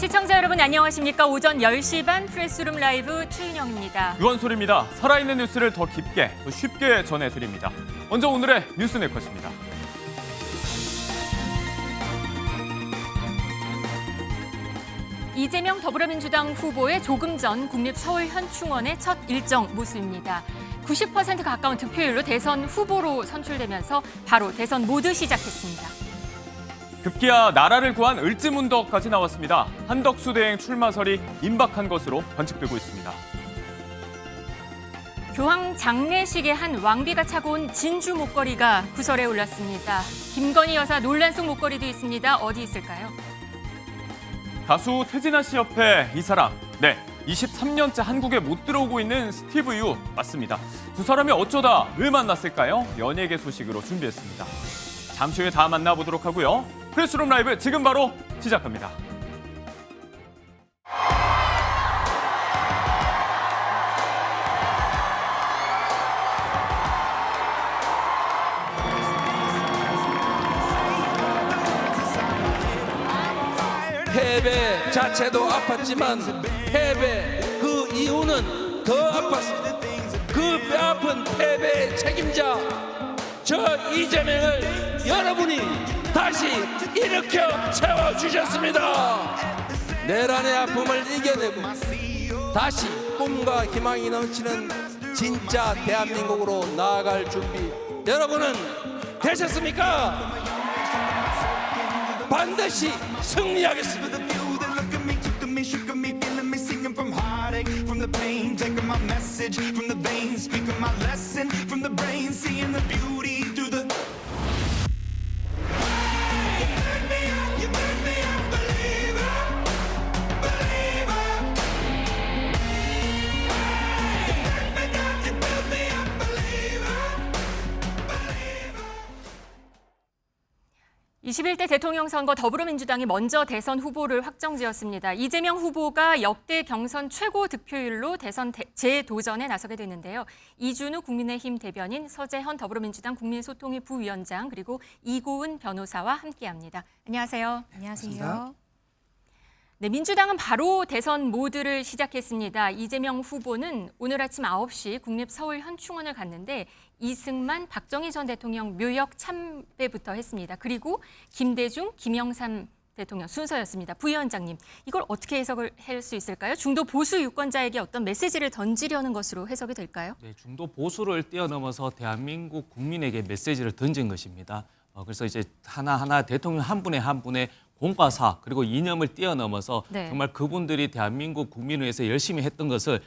시청자 여러분 안녕하십니까? 오전 10시 반 프레스룸 라이브 최윤영입니다. 유원솔입니다. 살아있는 뉴스를 더 깊게, 더 쉽게 전해드립니다. 먼저 오늘의 뉴스 네컷입니다. 이재명 더불어민주당 후보의 조금 전 국립서울현충원의 첫 일정 모습입니다. 90% 가까운 득표율로 대선 후보로 선출되면서 바로 대선 모드 시작했습니다. 급기야 나라를 구한 을지문덕까지 나왔습니다. 한덕수 대행 출마설이 임박한 것으로 관측되고 있습니다. 교황 장례식에 한 왕비가 차고 온 진주 목걸이가 구설에 올랐습니다. 김건희 여사 논란 속 목걸이도 있습니다. 어디 있을까요? 가수 태진아 씨 옆에 이 사람. 네, 23년째 한국에 못 들어오고 있는 스티브 유 맞습니다. 두 사람이 어쩌다 왜 만났을까요? 연예계 소식으로 준비했습니다. 잠시 후에 다 만나보도록 하고요. 프레스룸 라이브 지금 바로 시작합니다. 패배 자체도 아팠지만 패배 그 이유는 더 아팠습니다. 그 뼈아픈 패배의 책임자 저 이재명을 여러분이 다시 일으켜 세워주셨습니다. 내란의 아픔을 이겨내고 다시 꿈과 희망이 넘치는 진짜 대한민국으로 나아갈 준비 여러분은 되셨습니까? 반드시 승리하겠습니다. (21대) 대통령 선거 더불어민주당이 먼저 대선 후보를 확정지었습니다. 이재명 후보가 역대 경선 최고 득표율로 대선 재도전에 나서게 됐는데요. 이준우 국민의힘 대변인, 서재헌 더불어민주당 국민소통위 부위원장 그리고 이고은 변호사와 함께합니다. 안녕하세요. 안녕하세요. 네, 민주당은 바로 대선 모드를 시작했습니다. 이재명 후보는 오늘 아침 9시 국립서울현충원을 갔는데 이승만, 박정희 전 대통령 묘역 참배부터 했습니다. 그리고 김대중, 김영삼 대통령 순서였습니다. 부위원장님, 이걸 어떻게 해석을 할 수 있을까요? 중도 보수 유권자에게 어떤 메시지를 던지려는 것으로 해석이 될까요? 네, 중도 보수를 뛰어넘어서 대한민국 국민에게 메시지를 던진 것입니다. 그래서 이제 하나하나 대통령 한 분의 공과사 그리고 이념을 뛰어넘어서 네. 정말 그분들이 대한민국 국민을 위해서 열심히 했던 것을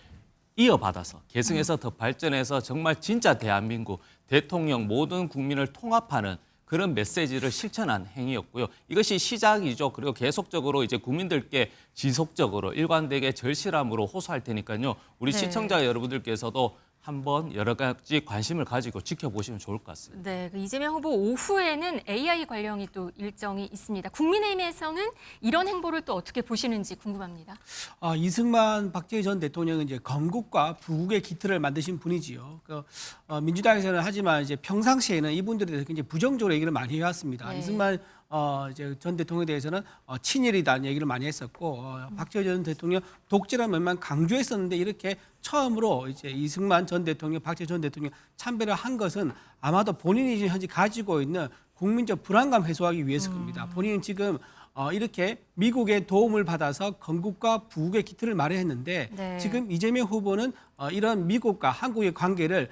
이어받아서 계승해서 더 발전해서 정말 진짜 대한민국 대통령 모든 국민을 통합하는 그런 메시지를 실천한 행위였고요. 이것이 시작이죠. 그리고 계속적으로 이제 국민들께 지속적으로 일관되게 절실함으로 호소할 테니까요. 우리 네. 시청자 여러분들께서도 한번 여러 가지 관심을 가지고 지켜보시면 좋을 것 같습니다. 네, 그 이재명 후보 오후에는 AI 관련이 또 일정이 있습니다. 국민의힘에서는 이런 행보를 또 어떻게 보시는지 궁금합니다. 이승만, 박정희 전 대통령은 이제 건국과 부국의 기틀을 만드신 분이지요. 민주당에서는 하지만 이제 평상시에는 이분들에 대해서 굉장히 부정적으로 얘기를 많이 해왔습니다. 네. 이승만 이제 전 대통령에 대해서는 친일이다는 얘기를 많이 했었고, 박정희 전 대통령 독재라는 면만 강조했었는데 이렇게 처음으로 이제 이승만 전 대통령, 박정희 전 대통령 참배를 한 것은 아마도 본인이 지금 현재 가지고 있는 국민적 불안감 해소하기 위해서 겁니다. 본인은 지금 이렇게 미국의 도움을 받아서 건국과 부국의 기틀을 마련했는데 네. 지금 이재명 후보는 이런 미국과 한국의 관계를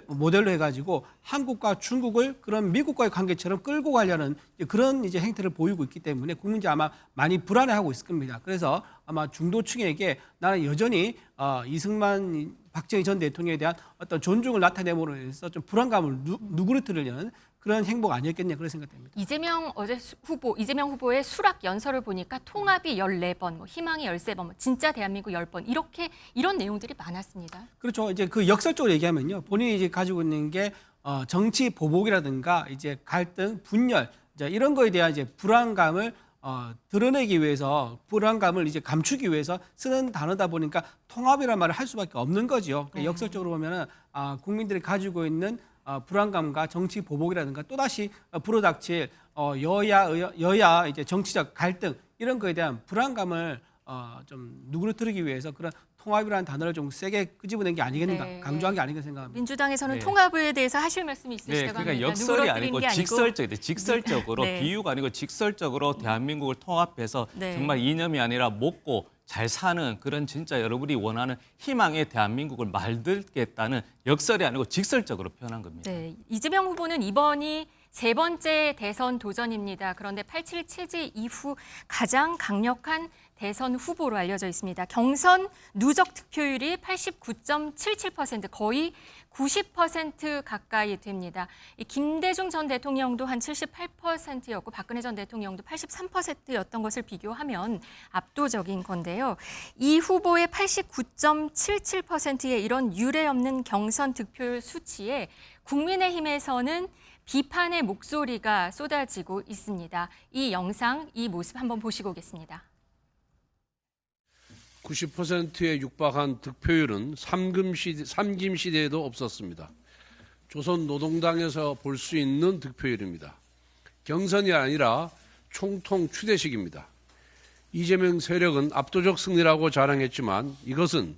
모델로 해가지고 한국과 중국을 그런 미국과의 관계처럼 끌고 가려는 그런 이제 행태를 보이고 있기 때문에 국민들이 아마 많이 불안해하고 있을 겁니다. 그래서 아마 중도층에게 나는 여전히 이승만, 박정희 전 대통령에 대한 어떤 존중을 나타내므로 해서 좀 불안감을 누그러뜨리려는 그런 행보가 아니었겠냐 그런 생각됩니다. 이재명 후보의 수락 연설을 보니까 통합이 14번, 희망이 13번, 진짜 대한민국 10번 이런 내용들이 많았습니다. 그렇죠. 이제 그 역설적으로 얘기하면요, 본인이 이제 가지고 있는 게 정치 보복이라든가 이제 갈등, 분열 이제 이런 거에 대한 이제 불안감을 드러내기 위해서 불안감을 이제 감추기 위해서 쓰는 단어다 보니까 통합이라는 말을 할 수밖에 없는 거죠. 그러니까 역설적으로 보면은 국민들이 가지고 있는 불안감과 정치 보복이라든가 또다시 불어닥칠 여야 이제 정치적 갈등 이런 거에 대한 불안감을 좀 누그러뜨리기 위해서 그런 통합이라는 단어를 좀 세게 끄집어낸 게 아니겠는가, 네. 강조한 게 아닌가 생각합니다. 민주당에서는 네. 통합에 대해서 하실 말씀이 네, 있으시다고 그러니까 합니다. 역설이 누그러뜨린 아니고 게 직설적으로 네. 비유가 아니고 직설적으로 대한민국을 통합해서 네. 정말 이념이 아니라 먹고 잘 사는 그런 진짜 여러분이 원하는 희망의 대한민국을 만들겠다는 역설이 아니고 직설적으로 표현한 겁니다. 네, 이재명 후보는 이번이 세 번째 대선 도전입니다. 그런데 87 체제 이후 가장 강력한 대선 후보로 알려져 있습니다. 경선 누적 득표율이 89.77%, 거의 90% 가까이 됩니다. 이 김대중 전 대통령도 한 78%였고 박근혜 전 대통령도 83%였던 것을 비교하면 압도적인 건데요. 이 후보의 89.77%의 이런 유례 없는 경선 득표율 수치에 국민의힘에서는 비판의 목소리가 쏟아지고 있습니다. 이 영상, 이 모습 한번 보시고 오겠습니다. 90%에 육박한 득표율은 삼김 시대에도 없었습니다. 조선노동당에서 볼 수 있는 득표율입니다. 경선이 아니라 총통 추대식입니다. 이재명 세력은 압도적 승리라고 자랑했지만 이것은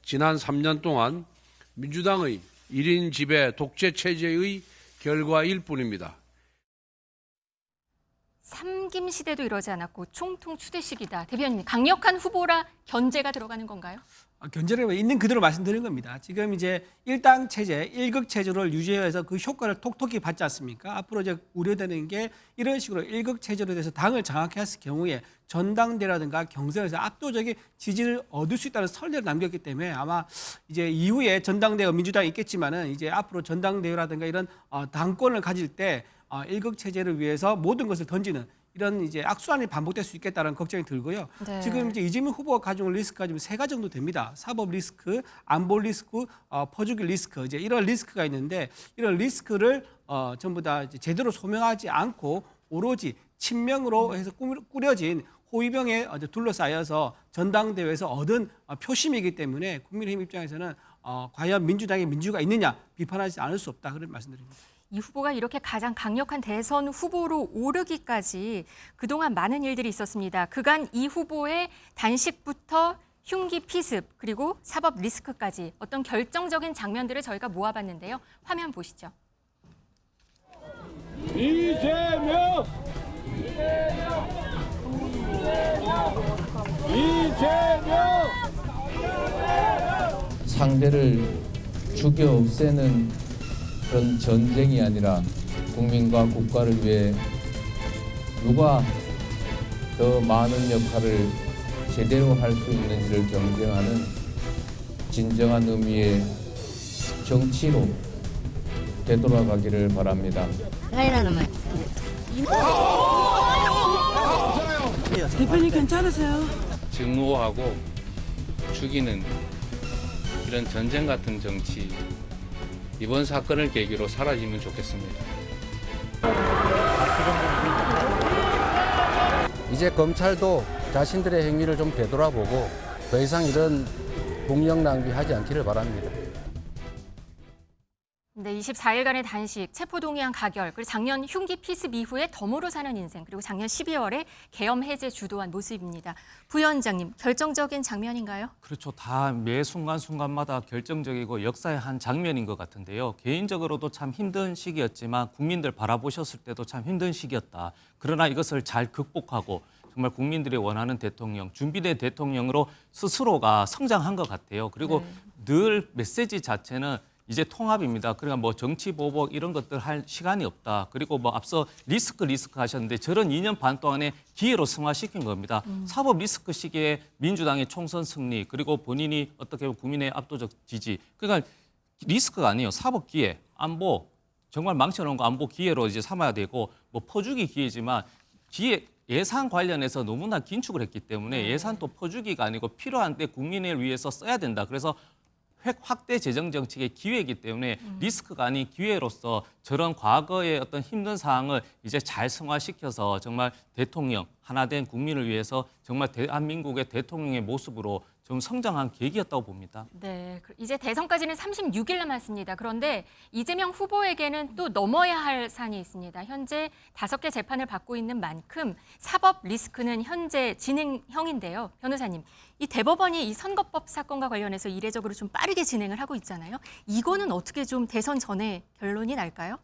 지난 3년 동안 민주당의 1인 지배 독재 체제의 결과일 뿐입니다. 삼김 시대도 이러지 않았고 총통 추대식이다. 대변인, 강력한 후보라 견제가 들어가는 건가요? 견제를 있는 그대로 말씀드린 겁니다. 지금 이제 일당 체제, 일극 체제를 유지해서 그 효과를 톡톡히 받지 않습니까? 앞으로 이제 우려되는 게 이런 식으로 일극 체제로 돼서 당을 장악했을 경우에 전당대라든가 경선에서 압도적인 지지를 얻을 수 있다는 설례를 남겼기 때문에 아마 이제 이후에 전당대가 민주당이 있겠지만은 이제 앞으로 전당대회라든가 이런 당권을 가질 때 일극 체제를 위해서 모든 것을 던지는 이런 이제 악순환이 반복될 수 있겠다는 걱정이 들고요. 네. 지금 이제 이재명 후보가 가져온 리스크가 지금 세 가지 정도 됩니다. 사법 리스크, 안보 리스크, 퍼주기 리스크, 이제 이런 리스크가 있는데 이런 리스크를 전부 다 이제 제대로 소명하지 않고 오로지 친명으로 해서 꾸려진 호위병에 둘러싸여서 전당대회에서 얻은 표심이기 때문에 국민의힘 입장에서는 과연 민주당의 민주가 있느냐 비판하지 않을 수 없다 그런 말씀드립니다. 이 후보가 이렇게 가장 강력한 대선 후보로 오르기까지 그동안 많은 일들이 있었습니다. 그간 이 후보의 단식부터 흉기 피습 그리고 사법 리스크까지 어떤 결정적인 장면들을 저희가 모아봤는데요. 화면 보시죠. 이재명! 상대를 죽여 없애는 그런 전쟁이 아니라 국민과 국가를 위해 누가 더 많은 역할을 제대로 할 수 있는지를 경쟁하는 진정한 의미의 정치로 되돌아가기를 바랍니다. 대표님 괜찮으세요? 증오하고 죽이는 이런 전쟁 같은 정치, 이번 사건을 계기로 사라지면 좋겠습니다. 이제 검찰도 자신들의 행위를 좀 되돌아보고 더 이상 이런 공력 낭비하지 않기를 바랍니다. 네, 24일간의 단식, 체포동의안 가결, 그리고 작년 흉기 피습 이후에 덤으로 사는 인생, 그리고 작년 12월에 계엄 해제 주도한 모습입니다. 부위원장님, 결정적인 장면인가요? 그렇죠. 다 매 순간순간마다 결정적이고 역사의 한 장면인 것 같은데요. 개인적으로도 참 힘든 시기였지만 국민들 바라보셨을 때도 참 힘든 시기였다. 그러나 이것을 잘 극복하고 정말 국민들이 원하는 대통령, 준비된 대통령으로 스스로가 성장한 것 같아요. 그리고 늘 메시지 자체는 이제 통합입니다. 그러니까 뭐 정치 보복 이런 것들 할 시간이 없다. 그리고 뭐 앞서 리스크 하셨는데 저런 2년 반 동안에 기회로 승화시킨 겁니다. 사법 리스크 시기에 민주당의 총선 승리 그리고 본인이 어떻게 보면 국민의 압도적 지지. 그러니까 리스크가 아니에요. 사법 기회, 안보 정말 망쳐놓은 거 안보 기회로 이제 삼아야 되고 뭐 퍼주기 기회지만 기회 예산 관련해서 너무나 긴축을 했기 때문에 예산도 퍼주기가 아니고 필요한 때 국민을 위해서 써야 된다. 그래서 확대 재정 정책의 기회이기 때문에 리스크가 아닌 기회로서 저런 과거의 어떤 힘든 상황을 이제 잘 승화시켜서 정말 대통령 하나된 국민을 위해서 정말 대한민국의 대통령의 모습으로 좀 성장한 계기였다고 봅니다. 네, 이제 대선까지는 36일 남았습니다. 그런데 이재명 후보에게는 또 넘어야 할 산이 있습니다. 현재 5개 재판을 받고 있는 만큼 사법 리스크는 현재 진행형인데요. 변호사님, 이 대법원이 이 선거법 사건과 관련해서 이례적으로 좀 빠르게 진행을 하고 있잖아요. 이거는 어떻게 좀 대선 전에 결론이 날까요?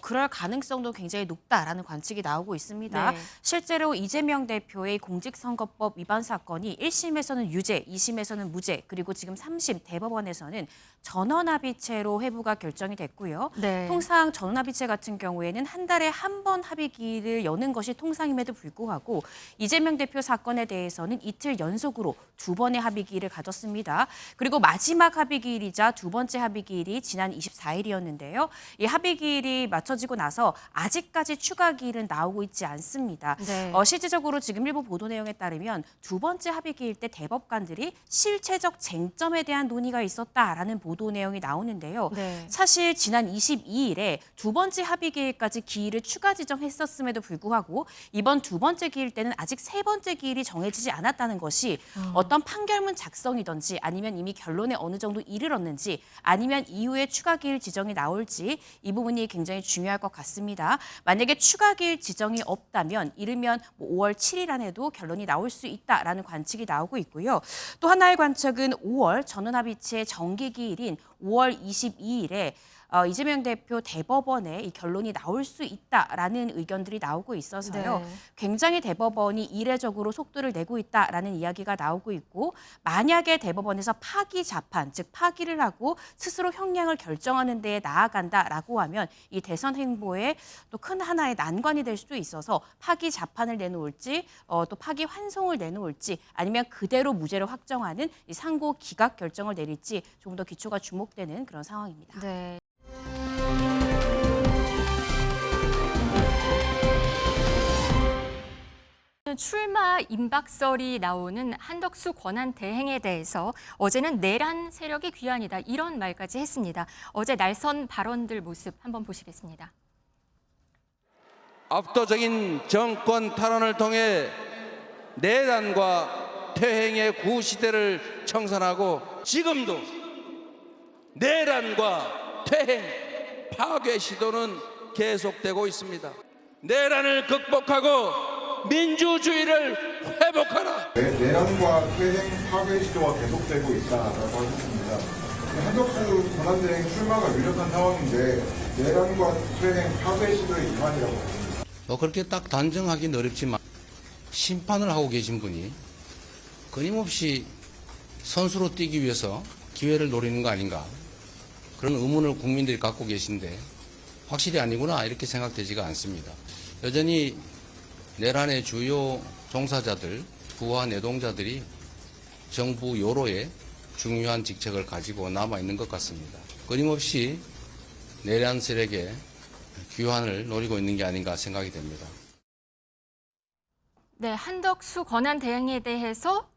그럴 가능성도 굉장히 높다라는 관측이 나오고 있습니다. 네. 실제로 이재명 대표의 공직선거법 위반 사건이 1심에서는 유죄, 2심에서는 무죄, 그리고 지금 3심 대법원에서는 전원합의체로 회부가 결정이 됐고요. 네. 통상 전원합의체 같은 경우에는 한 달에 한 번 합의기일을 여는 것이 통상임에도 불구하고 이재명 대표 사건에 대해서는 이틀 연속으로 2번의 합의기일을 가졌습니다. 그리고 마지막 합의기일이자 2번째 합의기일이 지난 24일이었는데요. 이 합의기일이 맞춰지고 나서 아직까지 추가 기일은 나오고 있지 않습니다. 네. 실질적으로 지금 일부 보도 내용에 따르면 2번째 합의기일 때 대법관들이 실체적 쟁점에 대한 논의가 있었다라는 보도 내용이 나오는데요. 네. 사실 지난 22일에 2번째 합의기일까지 기일을 추가 지정했었음에도 불구하고 이번 2번째 기일 때는 아직 3번째 기일이 정해지지 않았다는 것이 어떤 판결문 작성이든지 아니면 이미 결론에 어느 정도 이르렀는지 아니면 이후에 추가 기일 지정이 나올지 이 부분이 굉장히 중요할 것 같습니다. 만약에 추가 기일 지정이 없다면 이르면 5월 7일 안에도 결론이 나올 수 있다라는 관측이 나오고 있고요. 또 하나의 관측은 5월 전원합의체 정기 기일인 5월 22일에 이재명 대표 대법원에 이 결론이 나올 수 있다라는 의견들이 나오고 있어서요. 네. 굉장히 대법원이 이례적으로 속도를 내고 있다라는 이야기가 나오고 있고 만약에 대법원에서 파기 자판, 즉 파기를 하고 스스로 형량을 결정하는 데에 나아간다라고 하면 이 대선 행보에 또 큰 하나의 난관이 될 수도 있어서 파기 자판을 내놓을지 또 파기 환송을 내놓을지 아니면 그대로 무죄를 확정하는 이 상고 기각 결정을 내릴지 좀 더 기초가 주목되는 그런 상황입니다. 네. 출마 임박설이 나오는 한덕수 권한 대행에 대해서 어제는 내란 세력이 귀환이다 이런 말까지 했습니다. 어제 날선 발언들 모습 한번 보시겠습니다. 압도적인 정권 탈환을 통해 내란과 퇴행의 구시대를 청산하고 지금도 내란과 퇴행, 파괴 시도는 계속되고 있습니다. 내란을 극복하고 민주주의를 회복하라. 내란과 퇴행, 파괴 시도가 계속되고 있다라고 하셨습니다. 한덕수 권한대행 출마가 유력한 상황인데 내란과 퇴행, 파괴 시도의 위반이라고 합니다. 그렇게 딱 단정하기는 어렵지만 심판을 하고 계신 분이 끊임없이 선수로 뛰기 위해서 기회를 노리는 거 아닌가 그런 의문을 국민들이 갖고 계신데 확실히 아니구나 이렇게 생각되지가 않습니다. 여전히 내란의 주요 종사자들, 부하 내동자들이 정부 요로에 중요한 직책을 가지고 남아있는 것 같습니다. 끊임없이 내란 세력의 귀환을 노리고 있는 게 아닌가 생각이 됩니다. 네, 한덕수 권한 대행에 대해서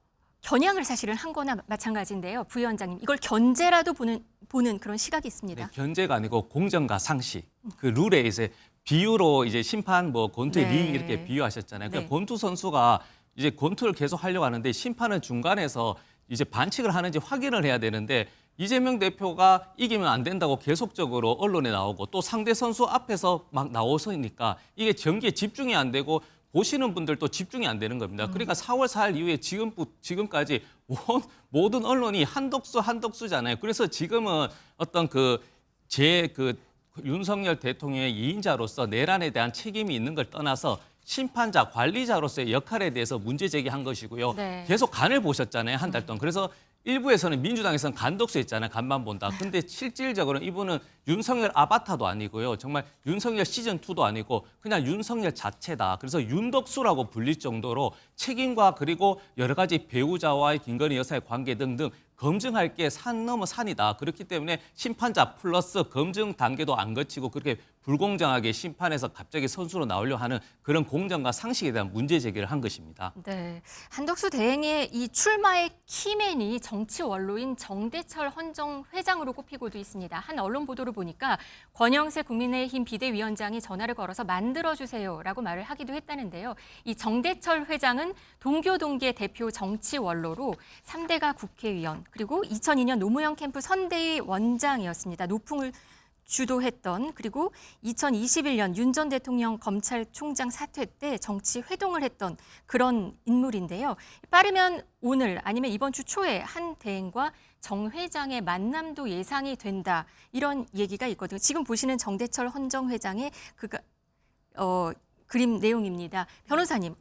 겨냥을 사실은 한 거나 마찬가지인데요. 부위원장님, 이걸 견제라도 보는 그런 시각이 있습니다. 네, 견제가 아니고 공정과 상식. 그 룰에 이제 비유로 이제 심판 권투의 네. 링 이렇게 비유하셨잖아요. 그러니까 네. 권투 선수가 이제 권투를 계속 하려고 하는데 심판은 중간에서 이제 반칙을 하는지 확인을 해야 되는데 이재명 대표가 이기면 안 된다고 계속적으로 언론에 나오고 또 상대 선수 앞에서 막 나오서니까 이게 경기에 집중이 안 되고 보시는 분들도 집중이 안 되는 겁니다. 그러니까 4월 4일 이후에 지금까지 모든 언론이 한덕수잖아요. 그래서 지금은 어떤 윤석열 대통령의 2인자로서 내란에 대한 책임이 있는 걸 떠나서 심판자, 관리자로서의 역할에 대해서 문제 제기한 것이고요. 네. 계속 간을 보셨잖아요, 한 달 동안. 그래서 일부에서는 민주당에서는 간독수 했잖아요, 간만 본다. 근데 실질적으로는 이분은 윤석열 아바타도 아니고요. 정말 윤석열 시즌2도 아니고 그냥 윤석열 자체다. 그래서 윤덕수라고 불릴 정도로 책임과 그리고 여러 가지 배우자와의 김건희 여사의 관계 등등 검증할 게 산 넘어 산이다. 그렇기 때문에 심판자 플러스 검증 단계도 안 거치고 그렇게 불공정하게 심판에서 갑자기 선수로 나오려 하는 그런 공정과 상식에 대한 문제 제기를 한 것입니다. 네, 한덕수 대행의 이 출마의 키맨이 정치 원로인 정대철 헌정회장으로 꼽히고도 있습니다. 한 언론 보도를 보니까 권영세 국민의힘 비대위원장이 전화를 걸어서 만들어주세요라고 말을 하기도 했다는데요. 이 정대철 회장은 동교동계 대표 정치 원로로 3대가 국회의원 그리고 2002년 노무현 캠프 선대위 원장이었습니다. 노풍을 주도했던 그리고 2021년 윤 전 대통령 검찰총장 사퇴 때 정치 회동을 했던 그런 인물인데요. 빠르면 오늘 아니면 이번 주 초에 한 대행과 정 회장의 만남도 예상이 된다. 이런 얘기가 있거든요. 지금 보시는 정대철 헌정회장의 그림 내용입니다. 변호사님,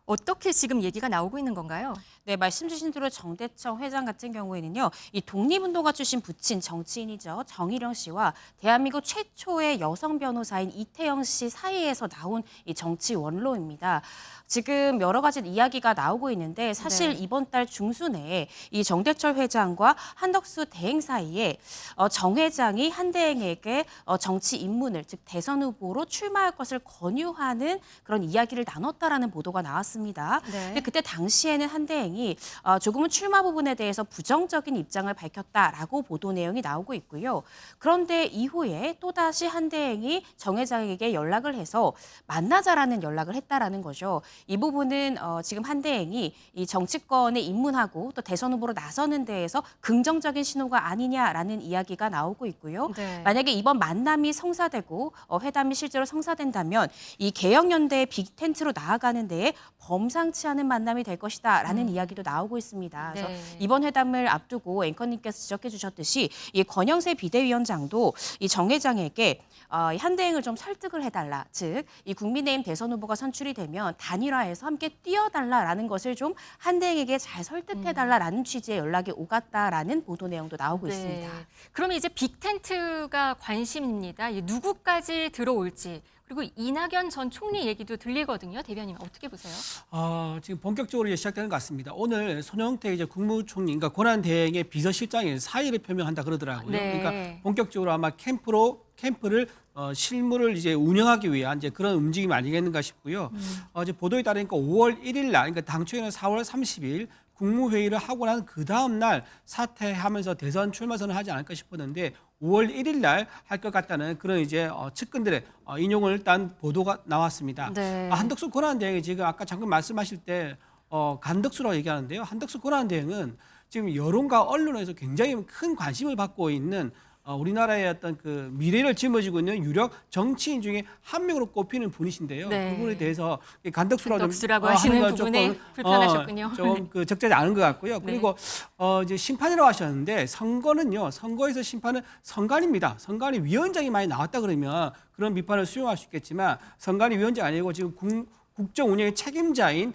어떻게 지금 얘기가 나오고 있는 건가요? 네, 말씀 주신 대로 정대철 회장 같은 경우에는요, 이 독립운동가 출신 부친 정치인이죠. 정일영 씨와 대한민국 최초의 여성 변호사인 이태영 씨 사이에서 나온 이 정치 원로입니다. 지금 여러 가지 이야기가 나오고 있는데 사실 이번 달 중순에 이 정대철 회장과 한덕수 대행 사이에 정 회장이 한 대행에게 정치 입문을, 즉 대선 후보로 출마할 것을 권유하는 그런 이야기를 나눴다라는 보도가 나왔습니다. 근데 그때 당시에는 한 대행이 조금은 출마 부분에 대해서 부정적인 입장을 밝혔다라고 보도 내용이 나오고 있고요. 그런데 이후에 또다시 한 대행이 정 회장에게 연락을 해서 만나자라는 연락을 했다라는 거죠. 이 부분은 지금 한 대행이 이 정치권에 입문하고 또 대선 후보로 나서는 데에서 긍정적인 신호가 아니냐라는 이야기가 나오고 있고요. 만약에 이번 만남이 성사되고 회담이 실제로 성사된다면 이 개혁연대의 빅텐트로 나아가는 데에 범상치 않은 만남이 될 것이다라는 이야기도 나오고 있습니다. 그래서 이번 회담을 앞두고 앵커님께서 지적해 주셨듯이 이 권영세 비대위원장도 이 정 회장에게 한 대행을 좀 설득을 해달라. 즉, 이 국민의힘 대선 후보가 선출이 되면 단일화해서 함께 뛰어달라라는 것을 좀 한 대행에게 잘 설득해달라라는 취지의 연락이 오갔다라는 보도 내용도 나오고 있습니다. 그러면 이제 빅텐트가 관심입니다. 누구까지 들어올지. 그리고 이낙연 전 총리 얘기도 들리거든요. 대변인 어떻게 보세요? 지금 본격적으로 이제 시작되는 것 같습니다. 오늘 손영태 이제 국무총리, 그러니까 권한대행의 비서실장이 사의를 표명한다 그러더라고요. 그러니까 본격적으로 아마 캠프를 실무를 이제 운영하기 위한 이제 그런 움직임 아니겠는가 싶고요. 이제 보도에 따르니까 5월 1일 날, 그러니까 당초에는 4월 30일 국무회의를 하고 난 그 다음 날 사퇴하면서 대선 출마 선언을 하지 않을까 싶었는데 5월 1일 날 할 것 같다는 그런 이제 측근들의 인용을 일단 보도가 나왔습니다. 한덕수 권한대행이 지금 아까 잠깐 말씀하실 때 간덕수라고 얘기하는데요. 한덕수 권한대행은 지금 여론과 언론에서 굉장히 큰 관심을 받고 있는 우리나라의 어떤 그 미래를 짊어지고 있는 유력 정치인 중에 한 명으로 꼽히는 분이신데요. 그분에 대해서 간덕수라고 하시는 부분에 불편하셨군요. 좀 그 적절하지 않은 것 같고요. 그리고 이제 심판이라고 하셨는데 선거는요. 선거에서 심판은 선관위입니다. 선관위 위원장이 많이 나왔다 그러면 그런 비판을 수용할 수 있겠지만 선관위 위원장 아니고 지금 국정 운영의 책임자인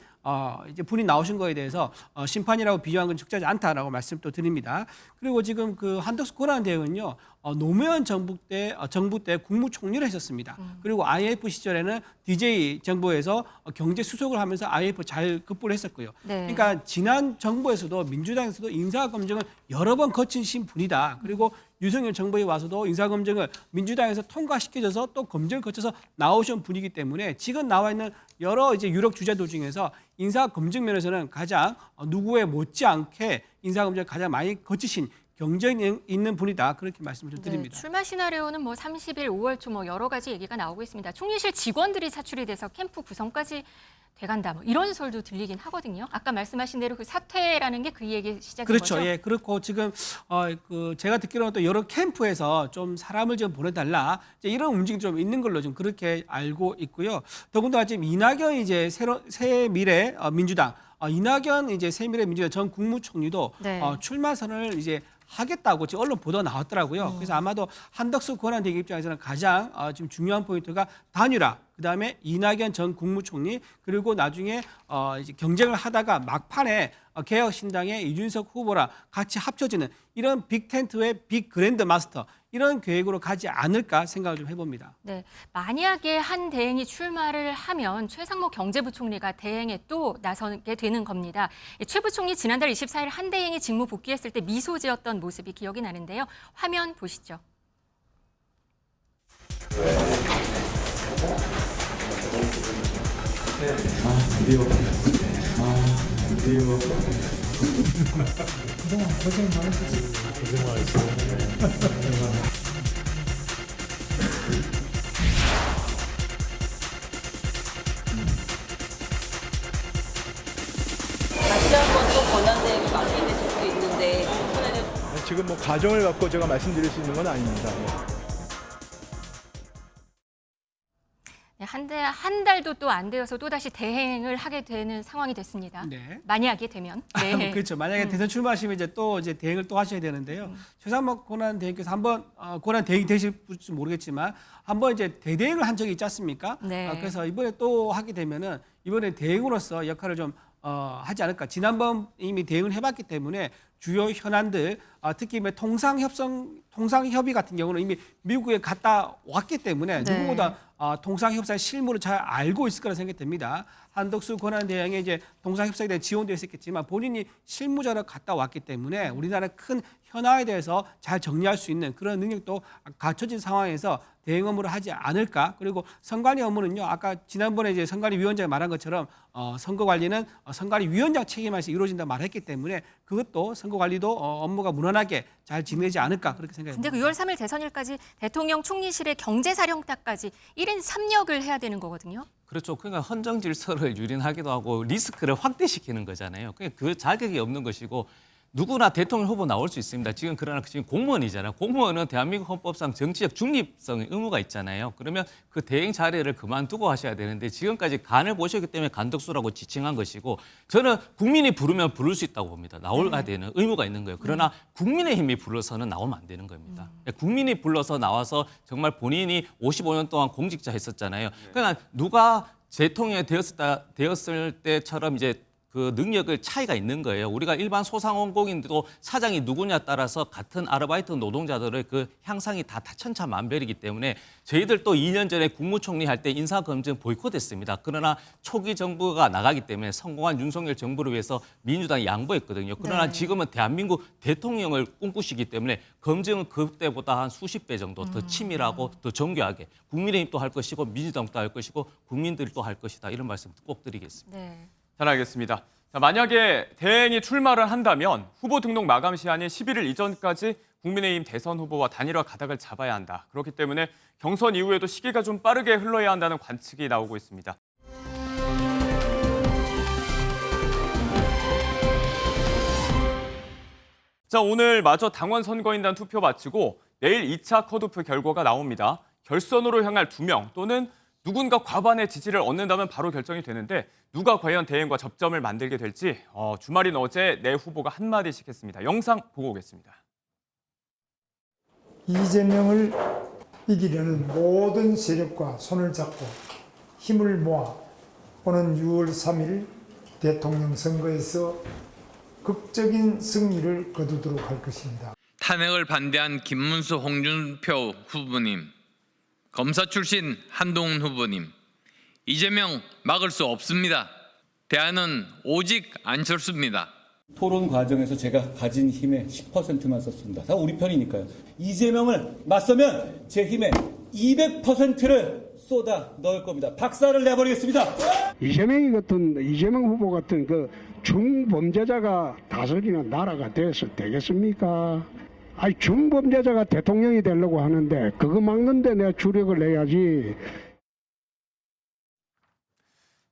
이제 분이 나오신 거에 대해서 심판이라고 비교한 건 적절하지 않다라고 말씀 또 드립니다. 그리고 지금 그 한덕수 권한대행은요 노무현 정부 때 국무총리를 했었습니다. 그리고 IMF 시절에는 DJ 정부에서 경제 수석을 하면서 IMF 잘 극복을 했었고요. 그러니까 지난 정부에서도 민주당에서도 인사검증을 여러 번 거치신 분이다. 그리고 윤석열 정부에 와서도 인사검증을 민주당에서 통과시켜줘서 또 검증을 거쳐서 나오신 분이기 때문에 지금 나와 있는 여러 이제 유력 주자들 중에서 인사검증 면에서는 가장 누구에 못지않게 인사검증을 가장 많이 거치신 경쟁이 있는 분이다. 그렇게 말씀을 좀 드립니다. 출마 시나리오는 뭐 30일, 5월 초 뭐 여러 가지 얘기가 나오고 있습니다. 총리실 직원들이 차출이 돼서 캠프 구성까지 돼간다. 뭐 이런 설도 들리긴 하거든요. 아까 말씀하신 대로 그 사퇴라는 게 그 얘기 시작인 거죠? 그렇죠. 예, 그렇고 지금 제가 듣기로는 또 여러 캠프에서 좀 사람을 좀 보내달라 이제 이런 움직임이 좀 있는 걸로 좀 그렇게 알고 있고요. 더군다나 지금 이낙연 이제 새미래 민주당 이낙연 이제 새미래 민주당 전 국무총리도 출마 선언을 이제 하겠다고 지금 언론 보도가 나왔더라고요. 그래서 아마도 한덕수 권한대행 입장에서는 가장 지금 중요한 포인트가 단일화, 그다음에 이낙연 전 국무총리, 그리고 나중에 이제 경쟁을 하다가 막판에 개혁신당의 이준석 후보랑 같이 합쳐지는 이런 빅텐트의 빅 그랜드 마스터 이런 계획으로 가지 않을까 생각을 좀 해봅니다. 네, 만약에 한 대행이 출마를 하면 최상목 경제부총리가 대행에 또 나서게 되는 겁니다. 최 부총리 지난달 24일 한 대행이 직무 복귀했을 때 미소 지었던 모습이 기억이 나는데요. 화면 보시죠. 다시 한번 또 권한대행이 마무리되실 수 있는데 이번에는 지금 뭐 가정을 갖고 제가 말씀드릴 수 있는 건 아닙니다. 네, 한 달도 또 안 되어서 또 다시 대행을 하게 되는 상황이 됐습니다. 네. 만약에 되면. 네. 그렇죠. 만약에 대선 출마하시면 이제 대행을 또 하셔야 되는데요. 최상목 권한대행께서 한번 권한대행이 되실지 모르겠지만 한번 이제 대대행을 한 적이 있지 않습니까? 네. 그래서 이번에 또 하게 되면은 이번에 대행으로서 역할을 좀 하지 않을까. 지난번 이미 대응을 해봤기 때문에 주요 현안들, 특히 통상협의 같은 경우는 이미 미국에 갔다 왔기 때문에 네. 누구보다 통상협상 실무를 잘 알고 있을 거라 생각됩니다. 한덕수 권한대행의 이제 통상협상에 대한 지원도 있었겠지만 본인이 실무자로 갔다 왔기 때문에 우리나라 큰 현안에 대해서 잘 정리할 수 있는 그런 능력도 갖춰진 상황에서 대행 업무를 하지 않을까. 그리고 선관위 업무는요. 아까 지난번에 이제 선관위 위원장이 말한 것처럼 선거 관리는 선관위 위원장 책임에서 이루어진다 말했기 때문에 그것도 선거 관리도 업무가 무난하게 잘 진행되지 않을까 그렇게 생각합니다. 근데 그 6월 3일 대선일까지 대통령 총리실의 경제사령탑까지 1인 3역을 해야 되는 거거든요. 그렇죠. 그러니까 헌정 질서를 유린하기도 하고 리스크를 확대시키는 거잖아요. 그러니까 그 자격이 없는 것이고 누구나 대통령 후보 나올 수 있습니다. 그러나 지금 공무원이잖아요. 공무원은 대한민국 헌법상 정치적 중립성의 의무가 있잖아요. 그러면 그 대행 자리를 그만두고 하셔야 되는데 지금까지 간을 보셨기 때문에 간덕수라고 지칭한 것이고 저는 국민이 부르면 부를 수 있다고 봅니다. 나와야 되는 의무가 있는 거예요. 그러나 국민의힘이 불러서는 나오면 안 되는 겁니다. 국민이 불러서 나와서 정말 본인이 55년 동안 공직자 했었잖아요. 그러니까 누가 대통령이 되었을 때처럼 이제 그 능력을 차이가 있는 거예요. 우리가 일반 소상공인도 사장이 누구냐에 따라서 같은 아르바이트 노동자들의 그 향상이 다 천차만별이기 때문에 저희들 또 2년 전에 국무총리 할 때 인사검증 보이콧했습니다. 그러나 초기 정부가 나가기 때문에 성공한 윤석열 정부를 위해서 민주당이 양보했거든요. 그러나 네. 지금은 대한민국 대통령을 꿈꾸시기 때문에 검증은 그때보다 한 수십 배 정도 더 치밀하고 더 정교하게 국민의힘도 할 것이고 민주당도 할 것이고 국민들이 또 할 것이다. 이런 말씀 꼭 드리겠습니다. 네. 잘 알겠습니다. 자, 만약에 대행이 출마를 한다면 후보 등록 마감 시한인 11일 이전까지 국민의힘 대선 후보와 단일화 가닥을 잡아야 한다. 그렇기 때문에 경선 이후에도 시기가 좀 빠르게 흘러야 한다는 관측이 나오고 있습니다. 자, 오늘 마저 당원 선거인단 투표 마치고 내일 2차 컷오프 결과가 나옵니다. 결선으로 향할 2명 또는 누군가 과반의 지지를 얻는다면 바로 결정이 되는데 누가 과연 대행과 접점을 만들게 될지 주말인 어제 네 후보가 한마디씩 했습니다. 영상 보고 오겠습니다. 이재명을 이기려는 모든 세력과 손을 잡고 힘을 모아 오는 6월 3일 대통령 선거에서 극적인 승리를 거두도록 할 것입니다. 탄핵을 반대한 김문수 홍준표 후보님, 검사 출신 한동훈 후보님, 이재명 막을 수 없습니다. 대안은 오직 안철수입니다. 토론 과정에서 제가 가진 힘의 10%만 썼습니다. 다 우리 편이니까요. 이재명을 맞서면 제 힘의 200%를 쏟아 넣을 겁니다. 박살을 내버리겠습니다. 이재명 후보 같은 그 중범죄자가 다스리는 나라가 돼서 되겠습니까? 아니 중범죄자가 대통령이 되려고 하는데 그거 막는데 내가 주력을 내야지.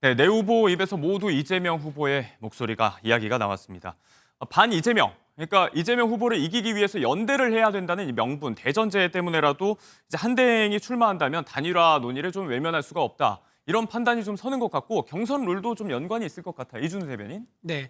네, 네 후보 입에서 모두 이재명 후보의 이야기가 나왔습니다. 반 이재명, 그러니까 이재명 후보를 이기기 위해서 연대를 해야 된다는 이 명분, 대전제 때문에라도 이제 한 대행이 출마한다면 단일화 논의를 좀 외면할 수가 없다. 이런 판단이 좀 서는 것 같고 경선 룰도 좀 연관이 있을 것 같아요. 이준우 대변인. 네.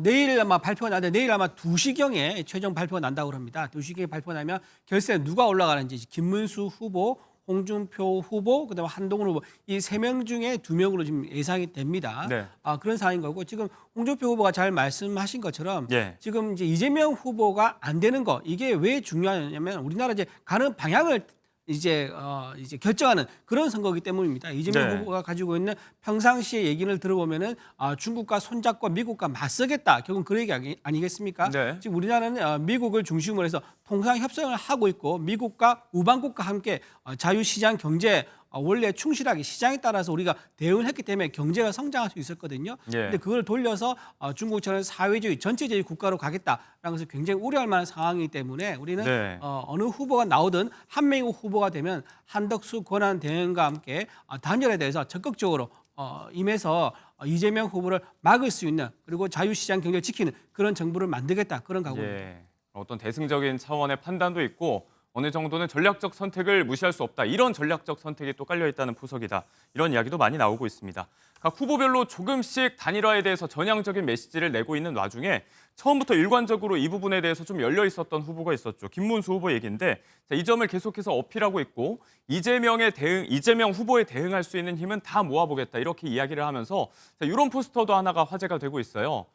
내일 아마 발표가 나는데 내일 아마 2시경에 최종 발표가 난다고 합니다. 2시경에 발표가 나면 결선에 누가 올라가는지 김문수 후보, 홍준표 후보, 그다음에 한동훈 후보 이 3명 중에 2명으로 지금 예상이 됩니다. 네. 그런 상황인 거고 지금 홍준표 후보가 잘 말씀하신 것처럼 예. 지금 이제 이재명 후보가 안 되는 거 이게 왜 중요하냐면 우리나라 이제 가는 방향을 이제 결정하는 그런 선거이기 때문입니다. 이재명 네. 후보가 가지고 있는 평상시의 얘기를 들어보면은 중국과 손잡고 미국과 맞서겠다. 결국은 그 얘기 아니겠습니까? 네. 지금 우리나라는 미국을 중심으로 해서 통상 협상을 하고 있고 미국과 우방국과 함께 자유시장 경제 원래 충실하게 시장에 따라서 우리가 대응을 했기 때문에 경제가 성장할 수 있었거든요. 예. 근데 그걸 돌려서 중국처럼 사회주의, 전체주의 국가로 가겠다라는 것을 굉장히 우려할 만한 상황이기 때문에 우리는 네. 어느 후보가 나오든 한명호 후보가 되면 한덕수 권한 대행과 함께 단일화에 대해서 적극적으로 임해서 이재명 후보를 막을 수 있는 그리고 자유시장 경제를 지키는 그런 정부를 만들겠다 그런 각오입니다. 예. 어떤 대승적인 차원의 판단도 있고 어느 정도는 전략적 선택을 무시할 수 없다. 이런 전략적 선택이 또 깔려 있다는 포석이다. 이런 이야기도 많이 나오고 있습니다. 각 후보별로 조금씩 단일화에 대해서 전향적인 메시지를 내고 있는 와중에 처음부터 일관적으로 이 부분에 대해서 좀 열려 있었던 후보가 있었죠. 김문수 후보 얘기인데 이 점을 계속해서 어필하고 있고 이재명 후보에 대응할 수 있는 힘은 다 모아보겠다. 이렇게 이야기를 하면서 이런 포스터도 하나가 화제가 되고 있어요.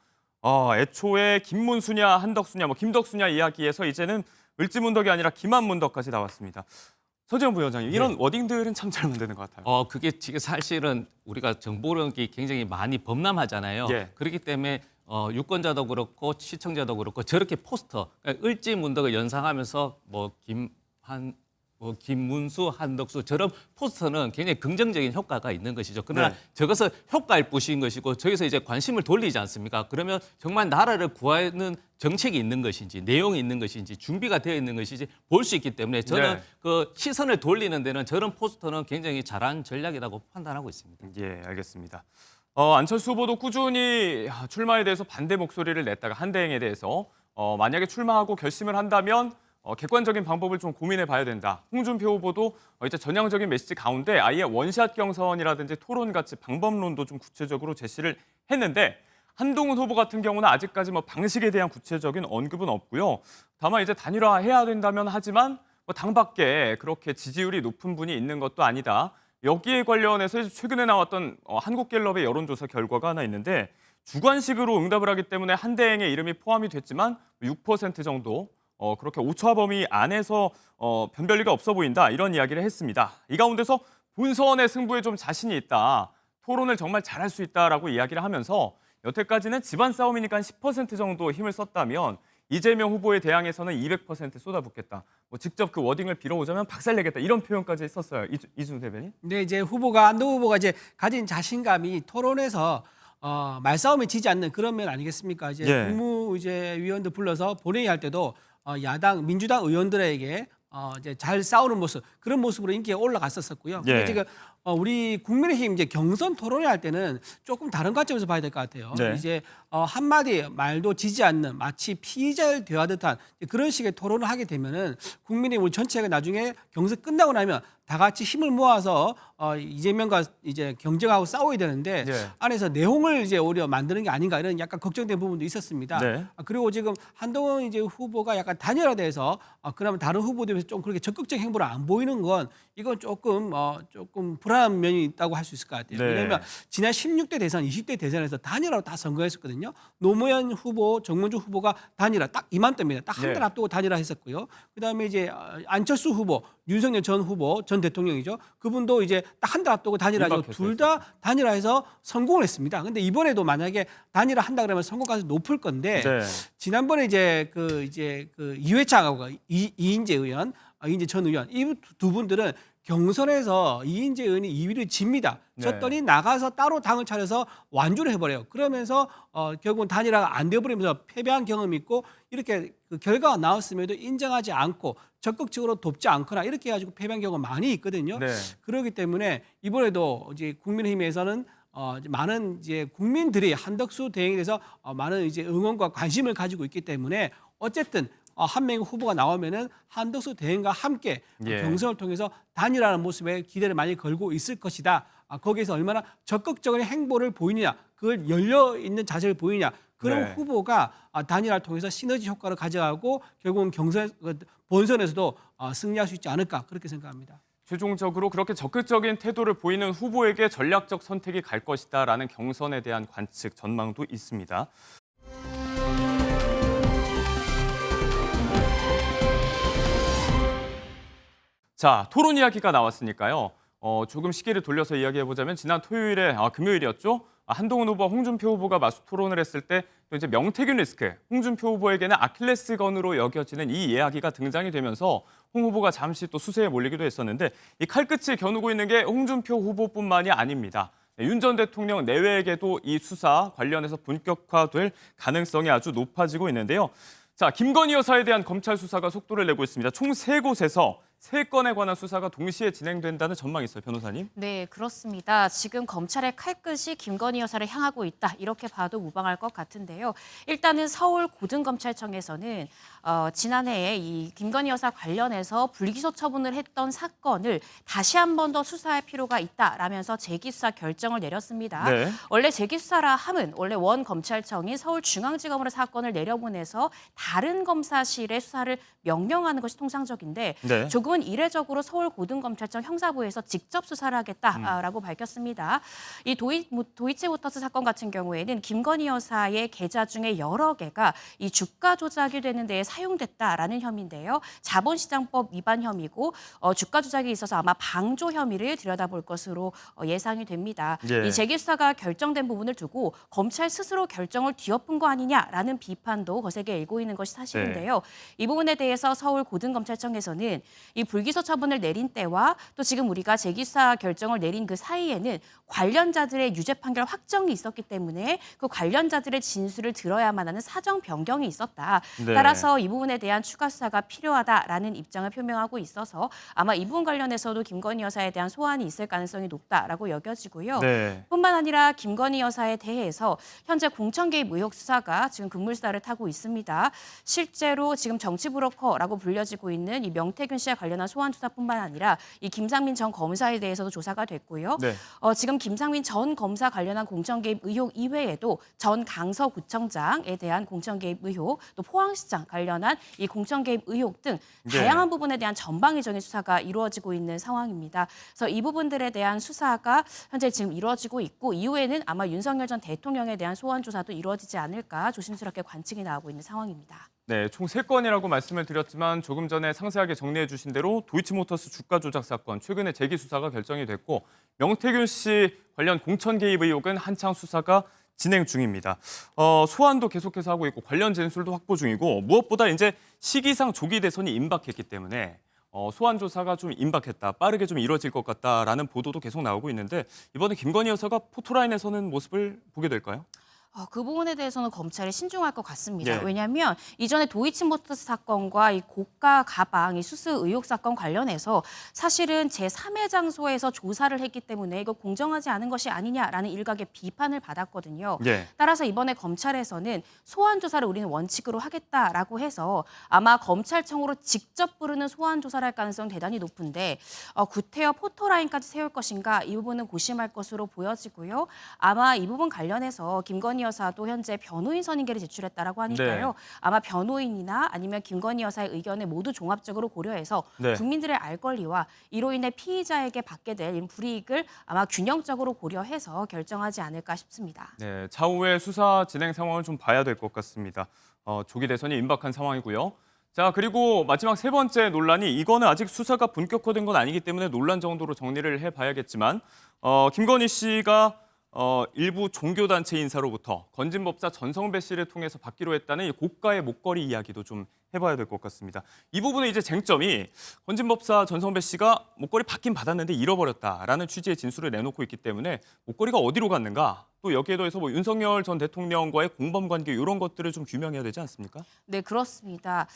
애초에 김문수냐 한덕수냐 김덕수냐 이야기에서 이제는 을지문덕이 아니라 김한문덕까지 나왔습니다. 서지현 부위원장님, 이런 워딩들은 참 잘 만드는 것 같아요. 그게 지금 사실은 우리가 정보력이 굉장히 많이 범람하잖아요. 예. 그렇기 때문에 유권자도 그렇고 시청자도 그렇고 저렇게 포스터, 그러니까 을지문덕을 연상하면서 김문수, 한덕수 저런 포스터는 굉장히 긍정적인 효과가 있는 것이죠. 그러나 네. 저것은 효과일 뿐인 것이고 저기서 이제 관심을 돌리지 않습니까? 그러면 정말 나라를 구하는 정책이 있는 것인지 내용이 있는 것인지 준비가 되어 있는 것인지 볼 수 있기 때문에 저는 네. 그 시선을 돌리는 데는 저런 포스터는 굉장히 잘한 전략이라고 판단하고 있습니다. 예, 알겠습니다. 안철수 후보도 꾸준히 출마에 대해서 반대 목소리를 냈다가 한대행에 대해서 만약에 출마하고 결심을 한다면 객관적인 방법을 좀 고민해 봐야 된다. 홍준표 후보도 이제 전향적인 메시지 가운데 아예 원샷 경선이라든지 토론같이 방법론도 좀 구체적으로 제시를 했는데 한동훈 후보 같은 경우는 아직까지 방식에 대한 구체적인 언급은 없고요. 다만 이제 단일화해야 된다면 하지만 당 밖에 그렇게 지지율이 높은 분이 있는 것도 아니다. 여기에 관련해서 최근에 나왔던 한국갤럽의 여론조사 결과가 하나 있는데 주관식으로 응답을 하기 때문에 한대행의 이름이 포함이 됐지만 6% 정도 그렇게 오차 범위 안에서 변별리가 없어 보인다 이런 이야기를 했습니다. 이 가운데서 본선의 승부에 좀 자신이 있다. 토론을 정말 잘할 수 있다라고 이야기를 하면서 여태까지는 집안 싸움이니까 10% 정도 힘을 썼다면 이재명 후보에 대항해서는 200% 쏟아붓겠다. 직접 그 워딩을 빌어오자면 박살내겠다 이런 표현까지 썼어요. 이준우 대변인. 근데 이제 안동훈 후보가 이제 가진 자신감이 토론에서 말싸움에 지지 않는 그런 면 아니겠습니까? 이제 예. 국무위원들 불러서 본회의 할 때도 야당 민주당 의원들에게 이제 잘 싸우는 모습 그런 모습으로 인기가 올라갔었고요. 근데 예. 지금 우리 국민의힘 이제 경선 토론회 할 때는 조금 다른 관점에서 봐야 될 것 같아요. 네. 이제 한마디 말도 지지 않는 마치 피의자를 대하듯한 그런 식의 토론을 하게 되면은 국민의힘 우리 전체가 나중에 경선 끝나고 나면 다 같이 힘을 모아서 이재명과 이제 경쟁하고 싸워야 되는데 네. 안에서 내홍을 이제 오히려 만드는 게 아닌가 이런 약간 걱정된 부분도 있었습니다. 네. 그리고 지금 한동훈 이제 후보가 약간 단일화돼서 그러면 다른 후보들에 비해서 좀 그렇게 적극적인 행보를 안 보이는 건 이건 조금 불안한 면이 있다고 할 수 있을 것 같아요. 네. 왜냐하면 지난 16대 대선, 20대 대선에서 단일화로 다 선거했었거든요. 노무현 후보, 정문주 후보가 단일화 딱 이맘때입니다. 딱 한 달 네. 앞두고 단일화했었고요. 그다음에 이제 안철수 후보, 윤석열 전 후보, 전 대통령이죠. 그분도 이제 딱 한 달 앞두고 단일화하고 둘 다 단일화해서 성공을 했습니다. 근데 이번에도 만약에 단일화 한다 그러면 성공 가능성이 높을 건데 네. 지난번에 이제 그 이회창하고 이인재 의원, 이인재 전 의원 이 두 분들은 경선에서 이인재 의원이 2위를 집니다. 네. 졌더니 나가서 따로 당을 차려서 완주를 해버려요. 그러면서 결국은 단일화가 안 되어버리면서 패배한 경험이 있고 이렇게 그 결과가 나왔음에도 인정하지 않고 적극적으로 돕지 않거나 이렇게 해가지고 패배한 경우가 많이 있거든요. 네. 그렇기 때문에 이번에도 이제 국민의힘에서는 많은 이제 국민들이 한덕수 대행에 대해서 많은 이제 응원과 관심을 가지고 있기 때문에 어쨌든 한명의 후보가 나오면은 한덕수 대행과 함께 예. 경선을 통해서 단일화하는 모습에 기대를 많이 걸고 있을 것이다. 거기에서 얼마나 적극적인 행보를 보이느냐, 그걸 열려 있는 자세를 보이느냐, 그런 네. 후보가 단일화를 통해서 시너지 효과를 가져가고 결국은 본선에서도 승리할 수 있지 않을까 그렇게 생각합니다. 최종적으로 그렇게 적극적인 태도를 보이는 후보에게 전략적 선택이 갈 것이다라는 경선에 대한 관측, 전망도 있습니다. 자, 토론 이야기가 나왔으니까요. 조금 시기를 돌려서 이야기해보자면 지난 토요일에, 금요일이었죠? 한동훈 후보와 홍준표 후보가 맞수 토론을 했을 때 또 이제 명태균 리스크, 홍준표 후보에게는 아킬레스건으로 여겨지는 이 이야기가 등장이 되면서 홍 후보가 잠시 또 수세에 몰리기도 했었는데 이 칼끝을 겨누고 있는 게 홍준표 후보뿐만이 아닙니다. 윤 전 대통령 내외에게도 이 수사 관련해서 본격화될 가능성이 아주 높아지고 있는데요. 자, 김건희 여사에 대한 검찰 수사가 속도를 내고 있습니다. 총 3곳에서 3건에 관한 수사가 동시에 진행된다는 전망이 있어요, 변호사님. 네, 그렇습니다. 지금 검찰의 칼끝이 김건희 여사를 향하고 있다. 이렇게 봐도 무방할 것 같은데요. 일단은 서울 고등검찰청에서는 지난해에 이 김건희 여사 관련해서 불기소 처분을 했던 사건을 다시 한 번 더 수사할 필요가 있다라면서 재기수사 결정을 내렸습니다. 네. 원래 재기수사라 함은 원래 원 검찰청이 서울중앙지검으로 사건을 내려보내서 다른 검사실의 수사를 명령하는 것이 통상적인데 네. 조금은 이례적으로 서울고등검찰청 형사부에서 직접 수사를 하겠다라고 밝혔습니다. 이 도이치모터스 사건 같은 경우에는 김건희 여사의 계좌 중에 여러 개가 이 주가 조작이 되는 데에 사용됐다라는 혐의인데요. 자본시장법 위반 혐의고 주가 조작이 있어서 아마 방조 혐의를 들여다볼 것으로 예상이 됩니다. 예. 이 재기수사가 결정된 부분을 두고 검찰 스스로 결정을 뒤엎은 거 아니냐라는 비판도 거세게 일고 있는 것이 사실인데요. 이 부분에 대해서 서울고등검찰청에서는 이 불기소 처분을 내린 때와 또 지금 우리가 재기수사 결정을 내린 그 사이에는 관련자들의 유죄 판결 확정이 있었기 때문에 그 관련자들의 진술을 들어야만 하는 사정 변경이 있었다. 네. 따라서 이 부분에 대한 추가 수사가 필요하다라는 입장을 표명하고 있어서 아마 이 부분 관련해서도 김건희 여사에 대한 소환이 있을 가능성이 높다라고 여겨지고요. 네. 뿐만 아니라 김건희 여사에 대해서 현재 공천 개입 의혹 수사가 지금 급물살을 타고 있습니다. 실제로 지금 정치 브로커라고 불려지고 있는 이 명태균 씨와 관련한 소환 조사뿐만 아니라 이 김상민 전 검사에 대해서도 조사가 됐고요. 네. 지금 김상민 전 검사 관련한 공천 개입 의혹 이외에도 전 강서구청장에 대한 공천 개입 의혹, 또 포항시장 관련한 이 공천 개입 의혹 등 네. 다양한 부분에 대한 전방위적인 수사가 이루어지고 있는 상황입니다. 그래서 이 부분들에 대한 수사가 현재 지금 이루어지고 있고 이후에는 아마 윤석열 전 대통령에 대한 소환 조사도 이루어지지 않을까 조심스럽게 관측이 나오고 있는 상황입니다. 네, 총 3건이라고 말씀을 드렸지만 조금 전에 상세하게 정리해 주신 대로 도이치모터스 주가 조작 사건 최근에 재기 수사가 결정이 됐고 명태균 씨 관련 공천 개입 의혹은 한창 수사가 진행 중입니다. 소환도 계속해서 하고 있고 관련 진술도 확보 중이고 무엇보다 이제 시기상 조기 대선이 임박했기 때문에 소환 조사가 좀 임박했다, 빠르게 좀 이루어질 것 같다라는 보도도 계속 나오고 있는데 이번에 김건희 여사가 포토라인에 서는 모습을 보게 될까요? 그 부분에 대해서는 검찰이 신중할 것 같습니다. 예. 왜냐하면 이전에 도이치모터스 사건과 이 고가 가방, 이 수수 의혹 사건 관련해서 사실은 제3의 장소에서 조사를 했기 때문에 이거 공정하지 않은 것이 아니냐라는 일각의 비판을 받았거든요. 예. 따라서 이번에 검찰에서는 소환 조사를 우리는 원칙으로 하겠다라고 해서 아마 검찰청으로 직접 부르는 소환 조사를 할 가능성은 대단히 높은데 구태여 포토라인까지 세울 것인가 이 부분은 고심할 것으로 보여지고요. 아마 이 부분 관련해서 김건희 여사도 현재 변호인 선임계를 제출했다라고 하니까요. 네. 아마 변호인이나 아니면 김건희 여사의 의견을 모두 종합적으로 고려해서 네. 국민들의 알 권리와 이로 인해 피의자에게 받게 될 불이익을 아마 균형적으로 고려해서 결정하지 않을까 싶습니다. 네, 차후의 수사 진행 상황을 좀 봐야 될 것 같습니다. 조기 대선이 임박한 상황이고요. 자, 그리고 마지막 3번째 논란이 이거는 아직 수사가 본격화된 건 아니기 때문에 논란 정도로 정리를 해봐야겠지만 김건희 씨가 일부 종교단체 인사로부터 건진법사 전성배 씨를 통해서 받기로 했다는 이 고가의 목걸이 이야기도 좀 해봐야 될 것 같습니다. 이 부분의 이제 쟁점이 건진법사 전성배 씨가 목걸이 받긴 받았는데 잃어버렸다라는 취지의 진술을 내놓고 있기 때문에 목걸이가 어디로 갔는가? 또 여기에 더해서 윤석열 전 대통령과의 공범 관계 이런 것들을 좀 규명해야 되지 않습니까? 네, 그렇습니다.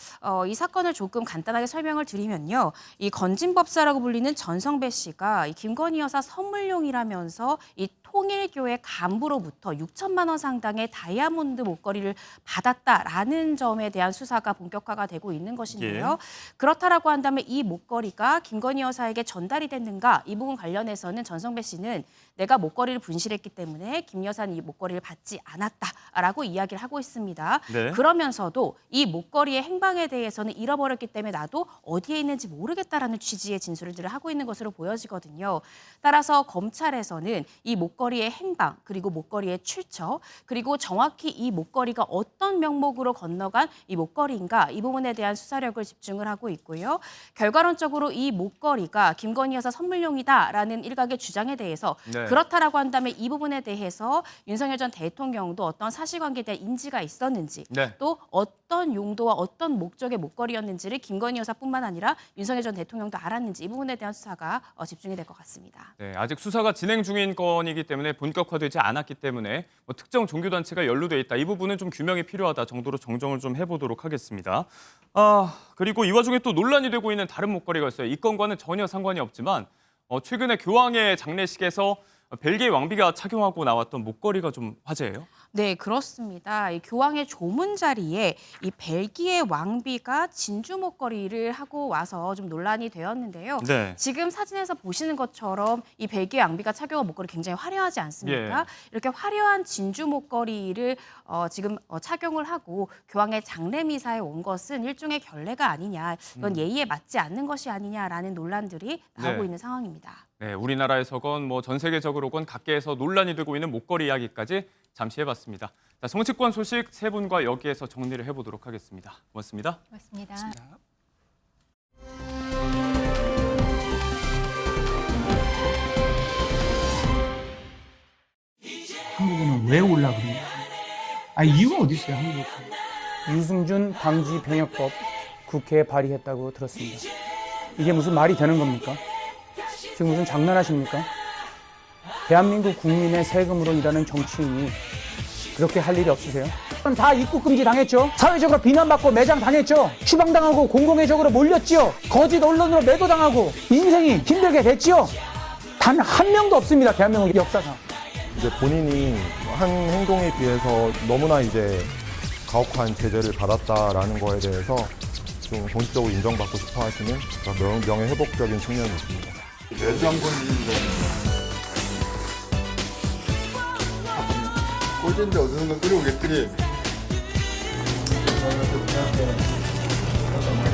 이 사건을 조금 간단하게 설명을 드리면요. 이 건진법사라고 불리는 전성배 씨가 이 김건희 여사 선물용이라면서 이 통일교회 간부로부터 6천만 원 상당의 다이아몬드 목걸이를 받았다라는 점에 대한 수사가 본격화가 되고 있는 것인데요. 예. 그렇다라고 한다면 이 목걸이가 김건희 여사에게 전달이 됐는가? 이 부분 관련해서는 전성배 씨는 내가 목걸이를 분실했기 때문에 김 여사는 이 목걸이를 받지 않았다라고 이야기를 하고 있습니다. 네. 그러면서도 이 목걸이의 행방에 대해서는 잃어버렸기 때문에 나도 어디에 있는지 모르겠다라는 취지의 진술들을 하고 있는 것으로 보여지거든요. 따라서 검찰에서는 이 목걸이 목걸이의 행방, 그리고 목걸이의 출처, 그리고 정확히 이 목걸이가 어떤 명목으로 건너간 이 목걸이인가, 이 부분에 대한 수사력을 집중을 하고 있고요. 결과론적으로 이 목걸이가 김건희 여사 선물용이다라는 일각의 주장에 대해서 네. 그렇다라고 한다면 이 부분에 대해서 윤석열 전 대통령도 어떤 사실관계에 대한 인지가 있었는지, 네. 또 어떤 용도와 어떤 목적의 목걸이였는지를 김건희 여사뿐만 아니라 윤석열 전 대통령도 알았는지, 이 부분에 대한 수사가 집중이 될 것 같습니다. 네, 아직 수사가 진행 중인 건이기 때문에 본격화되지 않았기 때문에 뭐 특정 종교단체가 연루돼 있다. 이 부분은 좀 규명이 필요하다 정도로 정정을 좀 해보도록 하겠습니다. 그리고 이 와중에 또 논란이 되고 있는 다른 목걸이가 있어요. 이 건과는 전혀 상관이 없지만 최근에 교황의 장례식에서 벨기에 왕비가 착용하고 나왔던 목걸이가 좀 화제예요. 네, 그렇습니다. 이 교황의 조문 자리에 이 벨기에 왕비가 진주 목걸이를 하고 와서 좀 논란이 되었는데요. 네. 지금 사진에서 보시는 것처럼 이 벨기에 왕비가 착용한 목걸이 굉장히 화려하지 않습니까? 예. 이렇게 화려한 진주 목걸이를 지금 착용을 하고 교황의 장례 미사에 온 것은 일종의 결례가 아니냐, 이건 예의에 맞지 않는 것이 아니냐라는 논란들이 나오고 네. 있는 상황입니다. 네, 우리나라에서건 뭐 전 세계적으로건 각계에서 논란이 되고 있는 목걸이 이야기까지 잠시 해봤습니다. 자, 정치권 소식 세 분과 여기에서 정리를 해보도록 하겠습니다. 고맙습니다. 고맙습니다. 한국에는 왜 올라 그러냐? 이유가 어디 있어요, 한국에? 유승준 방지 병역법 국회에 발의했다고 들었습니다. 이게 무슨 말이 되는 겁니까? 지금 무슨 장난하십니까? 대한민국 국민의 세금으로 일하는 정치인이 그렇게 할 일이 없으세요? 다 입국 금지 당했죠. 사회적으로 비난받고 매장 당했죠. 추방당하고 공공의적으로 몰렸지요. 거짓 언론으로 매도당하고 인생이 힘들게 됐지요. 단 한 명도 없습니다, 대한민국 역사상. 이제 본인이 한 행동에 비해서 너무나 이제 가혹한 제재를 받았다라는 거에 대해서 좀 공식적으로 인정받고 싶어 하시는 명예회복적인 측면이 있습니다. 꼴찌인데 어느 정도 끌어오겠더니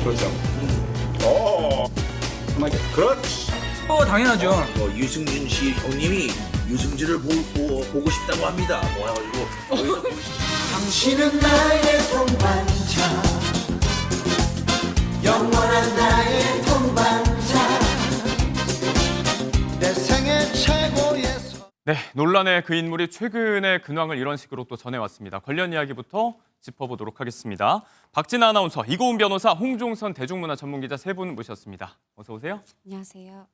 그렇죠. 그렇지. 당연하죠. 유승준 씨 형님이 유승준을 보고 싶다고 합니다. 모아가지고 당신은 나의 동반자, 영원한 나의 동반자, 내 생애 최고의 네, 논란의 그 인물이 최근의 근황을 이런 식으로 또 전해왔습니다. 관련 이야기부터 짚어보도록 하겠습니다. 박진아 아나운서, 이고은 변호사, 홍종선 대중문화 전문기자 세 분 모셨습니다. 어서 오세요. 안녕하세요.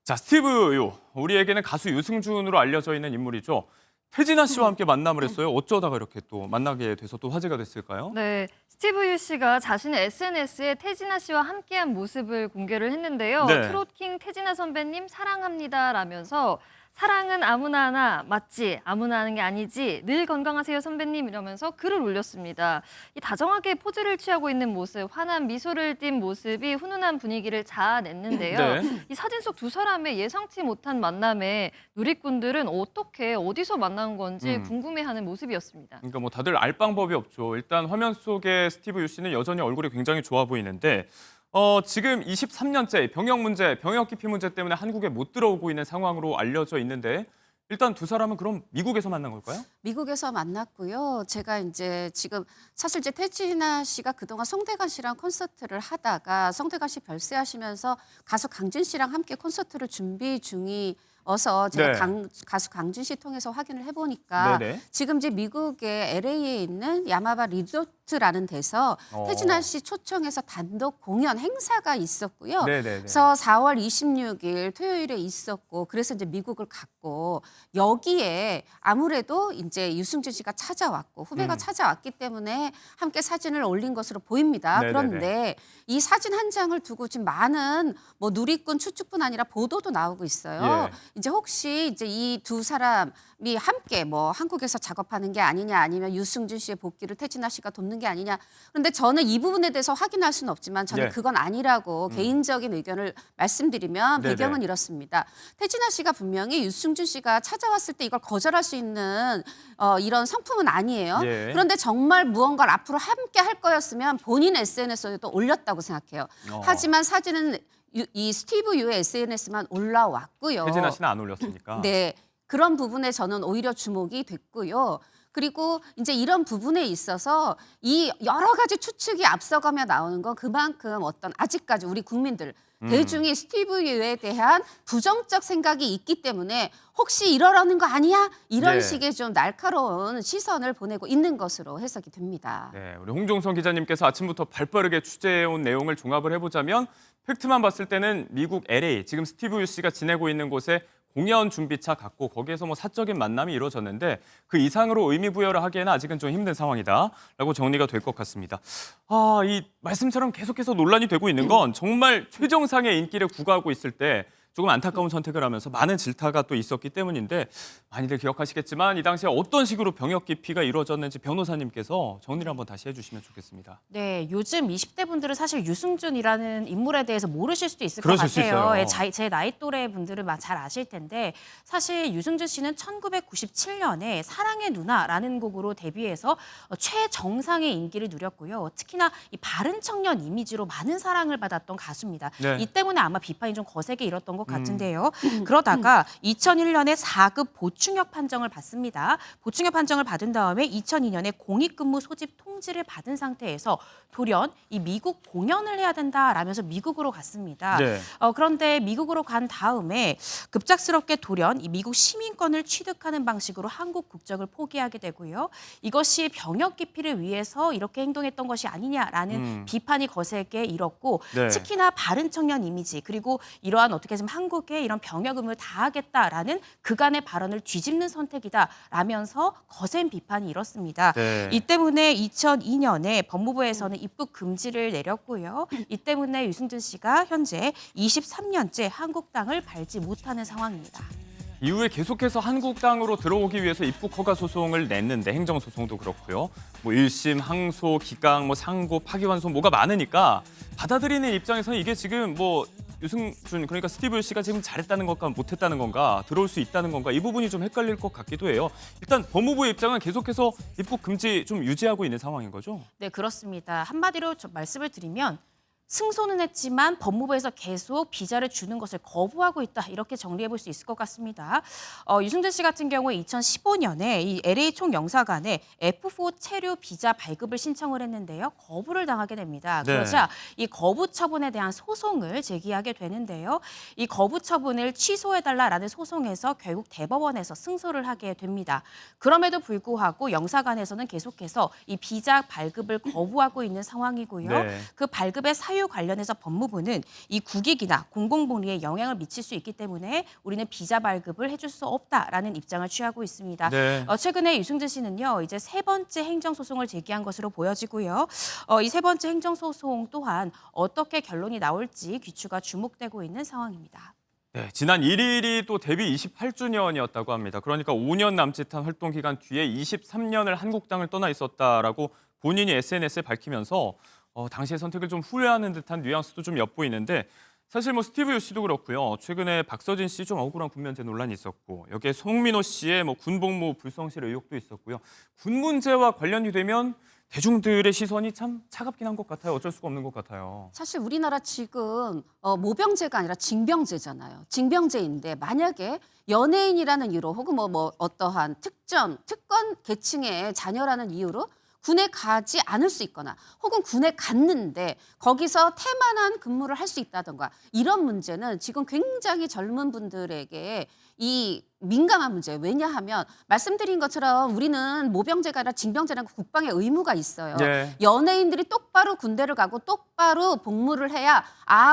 자, 스티브 유, 우리에게는 가수 유승준으로 알려져 있는 인물이죠. 태진아 씨와 함께 만남을 했어요. 어쩌다가 이렇게 또 만나게 돼서 또 화제가 됐을까요? 네, 스티브 유 씨가 자신의 SNS에 태진아 씨와 함께한 모습을 공개를 했는데요. 네. 트롯킹 태진아 선배님 사랑합니다 라면서 사랑은 아무나 하나 맞지, 아무나 하는 게 아니지, 늘 건강하세요 선배님 이러면서 글을 올렸습니다. 이 다정하게 포즈를 취하고 있는 모습, 환한 미소를 띤 모습이 훈훈한 분위기를 자아냈는데요. 네. 이 사진 속 두 사람의 예상치 못한 만남에 누리꾼들은 어떻게 어디서 만난 건지 궁금해하는 모습이었습니다. 그러니까 뭐 다들 알 방법이 없죠. 일단 화면 속의 스티브 유 씨는 여전히 얼굴이 굉장히 좋아 보이는데 지금 23년째 병역 문제, 병역 기피 문제 때문에 한국에 못 들어오고 있는 상황으로 알려져 있는데 일단 두 사람은 그럼 미국에서 만난 걸까요? 미국에서 만났고요. 제가 이제 지금 사실 이제 태진아 씨가 그동안 송대관 씨랑 콘서트를 하다가 송대관 씨 별세하시면서 가수 강진 씨랑 함께 콘서트를 준비 중이어서 제가 네. 가수 강진 씨 통해서 확인을 해보니까 네네. 지금 이제 미국의 LA에 있는 야마바 리조트라는 데서 태진아 씨 초청해서 단독 공연 행사가 있었고요. 네네네. 그래서 4월 26일 토요일에 있었고 그래서 이제 미국을 갔고 여기에 아무래도 이제 유승준 씨가 찾아왔고 후배가 찾아왔기 때문에 함께 사진을 올린 것으로 보입니다. 네네네. 그런데 이 사진 한 장을 두고 지금 많은 뭐 누리꾼 추측뿐 아니라 보도도 나오고 있어요. 예. 이제 혹시 이제 이 두 사람이 함께 뭐 한국에서 작업하는 게 아니냐 아니면 유승준 씨의 복귀를 태진아 씨가 돕는 게 아니냐. 그런데 저는 이 부분에 대해서 확인할 수는 없지만 저는 예. 그건 아니라고 개인적인 의견을 말씀드리면 네네. 배경은 이렇습니다. 태진아 씨가 분명히 유승준 씨가 찾아왔을 때 이걸 거절할 수 있는 이런 성품은 아니에요. 예. 그런데 정말 무언가를 앞으로 함께 할 거였으면 본인 SNS에도 올렸다고 생각해요. 하지만 사진은 이 스티브 유의 SNS만 올라왔고요. 태진아 씨는 안 올렸으니까. 네. 그런 부분에 저는 오히려 주목이 됐고요. 그리고 이제 이런 부분에 있어서 이 여러 가지 추측이 앞서가며 나오는 건 그만큼 어떤 아직까지 우리 국민들 대중이 스티브 유에 대한 부정적 생각이 있기 때문에 혹시 이러라는 거 아니야? 이런 네. 식의 좀 날카로운 시선을 보내고 있는 것으로 해석이 됩니다. 네, 우리 홍종성 기자님께서 아침부터 발빠르게 취재해온 내용을 종합을 해보자면 팩트만 봤을 때는 미국 LA, 지금 스티브 유 씨가 지내고 있는 곳에 공연 준비차 갔고 거기에서 뭐 사적인 만남이 이루어졌는데 그 이상으로 의미 부여를 하기에는 아직은 좀 힘든 상황이다라고 정리가 될 것 같습니다. 이 말씀처럼 계속해서 논란이 되고 있는 건 정말 최정상의 인기를 구가하고 있을 때 조금 안타까운 선택을 하면서 많은 질타가 또 있었기 때문인데 많이들 기억하시겠지만 이 당시에 어떤 식으로 병역 기피가 이루어졌는지 변호사님께서 정리를 한번 다시 해주시면 좋겠습니다. 네, 요즘 20대 분들은 사실 유승준이라는 인물에 대해서 모르실 수도 있을 것 그러실 수 같아요. 있어요. 제 나이 또래 분들은 잘 아실 텐데 사실 유승준 씨는 1997년에 사랑의 누나라는 곡으로 데뷔해서 최정상의 인기를 누렸고요. 특히나 이 바른 청년 이미지로 많은 사랑을 받았던 가수입니다. 네. 이 때문에 아마 비판이 좀 거세게 일었던 것 같은데요. 그러다가 2001년에 4급 보충역 판정을 받습니다. 보충역 판정을 받은 다음에 2002년에 공익근무 소집 통지를 받은 상태에서 돌연 이 미국 공연을 해야 된다라면서 미국으로 갔습니다. 네. 그런데 미국으로 간 다음에 급작스럽게 돌연 이 미국 시민권을 취득하는 방식으로 한국 국적을 포기하게 되고요. 이것이 병역 기피를 위해서 이렇게 행동했던 것이 아니냐라는 비판이 거세게 일었고 네. 특히나 바른 청년 이미지 그리고 이러한 어떻게 보면 한국에 이런 병역 의무를 다하겠다라는 그간의 발언을 뒤집는 선택이다라면서 거센 비판이 일었습니다. 네. 이 때문에 2002년에 법무부에서는 입국 금지를 내렸고요. 이 때문에 유승준 씨가 현재 23년째 한국 땅을 밟지 못하는 상황입니다. 이후에 계속해서 한국 땅으로 들어오기 위해서 입국 허가 소송을 냈는데 행정 소송도 그렇고요. 뭐 1심, 항소, 기각, 뭐 상고, 파기환송 뭐가 많으니까 받아들이는 입장에서는 이게 지금 뭐 유승준 그러니까 스티브 유 씨가 지금 잘했다는 건가 못했다는 건가 들어올 수 있다는 건가 이 부분이 좀 헷갈릴 것 같기도 해요. 일단 법무부의 입장은 계속해서 입국 금지 좀 유지하고 있는 상황인 거죠? 네, 그렇습니다. 한마디로 말씀을 드리면 승소는 했지만 법무부에서 계속 비자를 주는 것을 거부하고 있다. 이렇게 정리해 볼 수 있을 것 같습니다. 유승준 씨 같은 경우에 2015년에 이 LA 총영사관에 F4 체류 비자 발급을 신청을 했는데요. 거부를 당하게 됩니다. 네. 그러자 이 거부 처분에 대한 소송을 제기하게 되는데요. 이 거부 처분을 취소해달라라는 소송에서 결국 대법원에서 승소를 하게 됩니다. 그럼에도 불구하고 영사관에서는 계속해서 이 비자 발급을 거부하고 있는 상황이고요. 네. 그 발급의 사유 관련해서 법무부는 이 국익이나 공공복리에 영향을 미칠 수 있기 때문에 우리는 비자 발급을 해줄 수 없다라는 입장을 취하고 있습니다. 네. 최근에 유승준 씨는요, 이제 세 번째 행정소송을 제기한 것으로 보여지고요. 이 세 번째 행정소송 또한 어떻게 결론이 나올지 귀추가 주목되고 있는 상황입니다. 네, 지난 1일이 또 데뷔 28주년이었다고 합니다. 그러니까 5년 남짓한 활동 기간 뒤에 23년을 한국 땅을 떠나 있었다라고 본인이 SNS에 밝히면서 당시의 선택을 좀 후회하는 듯한 뉘앙스도 좀 엿보이는데 사실 뭐 스티브 유 씨도 그렇고요. 최근에 박서진 씨 좀 억울한 군면제 논란이 있었고 여기에 송민호 씨의 뭐 군복무 불성실 의혹도 있었고요. 군 문제와 관련이 되면 대중들의 시선이 참 차갑긴 한 것 같아요. 어쩔 수가 없는 것 같아요. 사실 우리나라 지금 모병제가 아니라 징병제잖아요. 징병제인데 만약에 연예인이라는 이유로 혹은 뭐 어떠한 특권 계층의 자녀라는 이유로 군에 가지 않을 수 있거나 혹은 군에 갔는데 거기서 태만한 근무를 할 수 있다던가 이런 문제는 지금 굉장히 젊은 분들에게 이 민감한 문제예요. 왜냐하면 말씀드린 것처럼 우리는 모병제가 아니라 징병제라는 국방의 의무가 있어요. 네. 연예인들이 똑바로 군대를 가고 똑바로 복무를 해야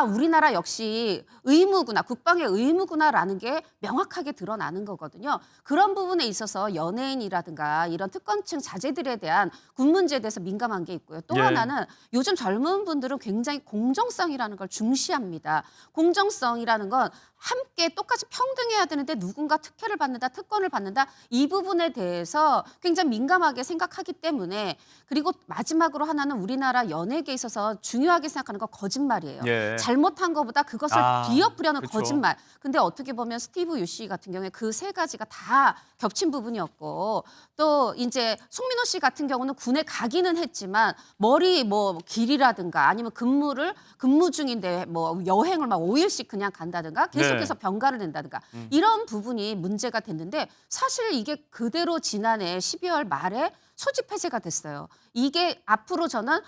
우리나라 역시 의무구나, 국방의 의무구나라는 게 명확하게 드러나는 거거든요. 그런 부분에 있어서 연예인이라든가 이런 특권층 자제들에 대한 군 문제에 대해서 민감한 게 있고요. 또 예. 하나는 요즘 젊은 분들은 굉장히 공정성이라는 걸 중시합니다. 공정성이라는 건 함께 똑같이 평등해야 되는데 누군가 특혜를 받는다, 특권을 받는다 이 부분에 대해서 굉장히 민감하게 생각하기 때문에 그리고 마지막으로 하나는 우리나라 연예계에 있어서 중요하게 생각하는 건 거짓말이에요. 예. 잘못한 것보다 그것을 뒤엎으려는 그쵸. 거짓말. 근데 어떻게 보면 스티브 유 씨 같은 경우에 그 세 가지가 다 겹친 부분이었고 또 이제 송민호 씨 같은 경우는 군에 가기는 했지만 머리 뭐 길이라든가 아니면 근무 중인데 뭐 여행을 막 5일씩 그냥 간다든가 계속해서 병가를 낸다든가 이런 부분이 문제가 됐는데 사실 이게 그대로 지난해 12월 말에 소집 폐쇄가 됐어요. 이게 앞으로 저는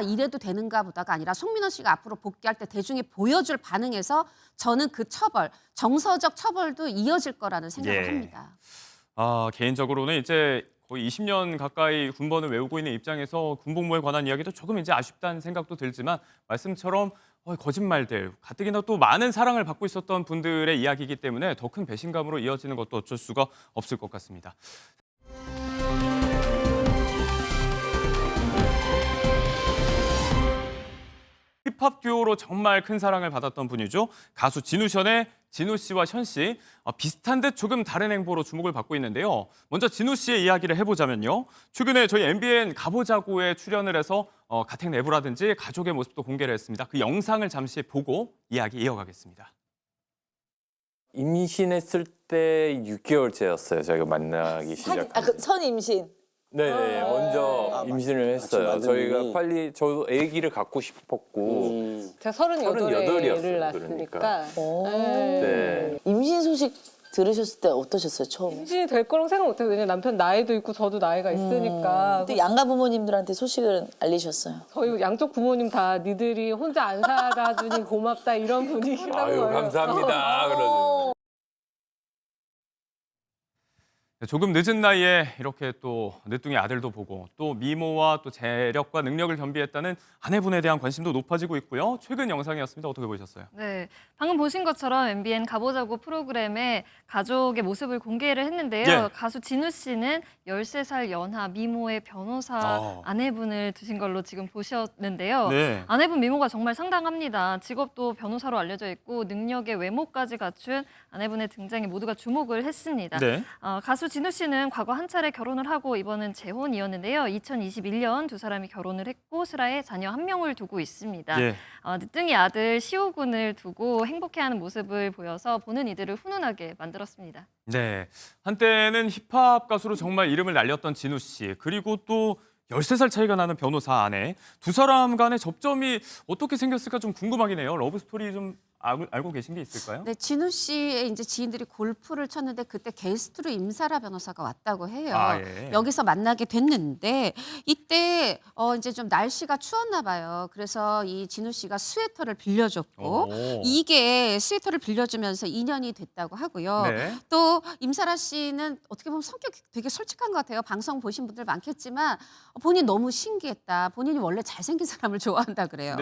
이래도 되는가 보다가 아니라 송민호 씨가 앞으로 복귀할 때 대중이 보여줄 반응에서 저는 그 처벌, 정서적 처벌도 이어질 거라는 생각을 합니다. 개인적으로는 이제 거의 20년 가까이 군번을 외우고 있는 입장에서 군복무에 관한 이야기도 조금 이제 아쉽다는 생각도 들지만 말씀처럼 거짓말들, 가뜩이나 또 많은 사랑을 받고 있었던 분들의 이야기이기 때문에 더 큰 배신감으로 이어지는 것도 어쩔 수가 없을 것 같습니다. 힙합 듀오로 정말 큰 사랑을 받았던 분이죠. 가수 진우션의 진우 씨와 현 씨. 비슷한 듯 조금 다른 행보로 주목을 받고 있는데요. 먼저 진우 씨의 이야기를 해보자면요. 최근에 저희 MBN 가보자고에 출연을 해서 가택 내부라든지 가족의 모습도 공개를 했습니다. 그 영상을 잠시 보고 이야기 이어가겠습니다. 임신했을 때 6개월째였어요. 저희가 만나기 시작. 선 임신. 네, 먼저 임신을 했어요. 저희가 빨리 저도 아기를 갖고 싶었고. 제가 38을 낳았으니까. 네. 임신 소식 들으셨을 때 어떠셨어요, 처음에? 임신이 될 거라고 생각 못해요. 왜냐면 남편 나이도 있고 저도 나이가 있으니까. 또 양가 부모님들한테 소식을 알리셨어요? 저희 양쪽 부모님 다 니들이 혼자 안 살아 주니 고맙다 이런 분위기라고. 아유, 감사합니다. 그러죠. 조금 늦은 나이에 이렇게 또 늦둥이 아들도 보고 또 미모와 또 재력과 능력을 겸비했다는 아내분에 대한 관심도 높아지고 있고요. 최근 영상이었습니다. 어떻게 보셨어요? 네, 방금 보신 것처럼 MBN 가보자고 프로그램에 가족의 모습을 공개를 했는데요. 예. 가수 진우 씨는 13살 연하 미모의 변호사 아내분을 두신 걸로 지금 보셨는데요. 네. 아내분 미모가 정말 상당합니다. 직업도 변호사로 알려져 있고 능력의 외모까지 갖춘 아내분의 등장에 모두가 주목을 했습니다. 네. 가수 진우 씨는 과거 한 차례 결혼을 하고 이번은 재혼이었는데요. 2021년 두 사람이 결혼을 했고 슬하에 자녀 1명을 두고 있습니다. 예. 늦둥이 아들 시호 군을 두고 행복해하는 모습을 보여서 보는 이들을 훈훈하게 만들었습니다. 네, 한때는 힙합 가수로 정말 이름을 날렸던 진우 씨, 그리고 또 13살 차이가 나는 변호사 아내, 두 사람 간의 접점이 어떻게 생겼을까 좀 궁금하긴 해요. 러브 스토리 좀 알고 계신 게 있을까요? 네, 진우 씨의 이제 지인들이 골프를 쳤는데 그때 게스트로 임사라 변호사가 왔다고 해요. 예. 여기서 만나게 됐는데 이때 이제 좀 날씨가 추웠나 봐요. 그래서 이 진우 씨가 스웨터를 빌려줬고 이게 스웨터를 빌려주면서 인연이 됐다고 하고요. 네. 또 임사라 씨는 어떻게 보면 성격이 되게 솔직한 것 같아요. 방송 보신 분들 많겠지만 본인 너무 신기했다. 본인이 원래 잘생긴 사람을 좋아한다 그래요.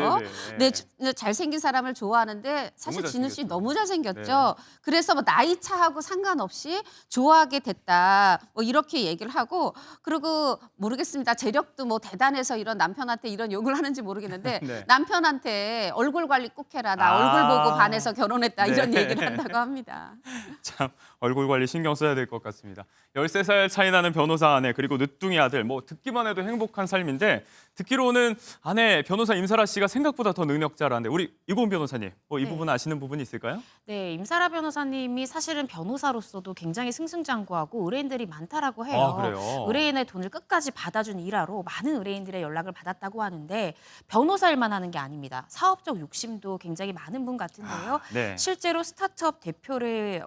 네, 잘생긴 사람을 좋아하는데 사실 진우 씨 너무 잘생겼죠. 그래서 뭐 나이 차하고 상관없이 좋아하게 됐다. 뭐 이렇게 얘기를 하고 그리고 모르겠습니다. 재력도 뭐 대단해서 이런 남편한테 이런 욕을 하는지 모르겠는데 네. 남편한테 얼굴 관리 꼭 해라. 나 얼굴 보고 반해서 결혼했다. 이런 얘기를 한다고 합니다. 참 얼굴 관리 신경 써야 될 것 같습니다. 13살 차이 나는 변호사 아내 그리고 늦둥이 아들 뭐 듣기만 해도 행복한 삶인데 듣기로는 아내 변호사 임사라 씨가 생각보다 더 능력자라는데 우리 이고은 변호사님 이 부분 아시는 부분이 있을까요? 네, 임사라 변호사님이 사실은 변호사로서도 굉장히 승승장구하고 의뢰인들이 많다라고 해요. 그래요? 의뢰인의 돈을 끝까지 받아준 일화로 많은 의뢰인들의 연락을 받았다고 하는데 변호사 일만 하는 게 아닙니다. 사업적 욕심도 굉장히 많은 분 같은데요. 네. 실제로 스타트업 대표를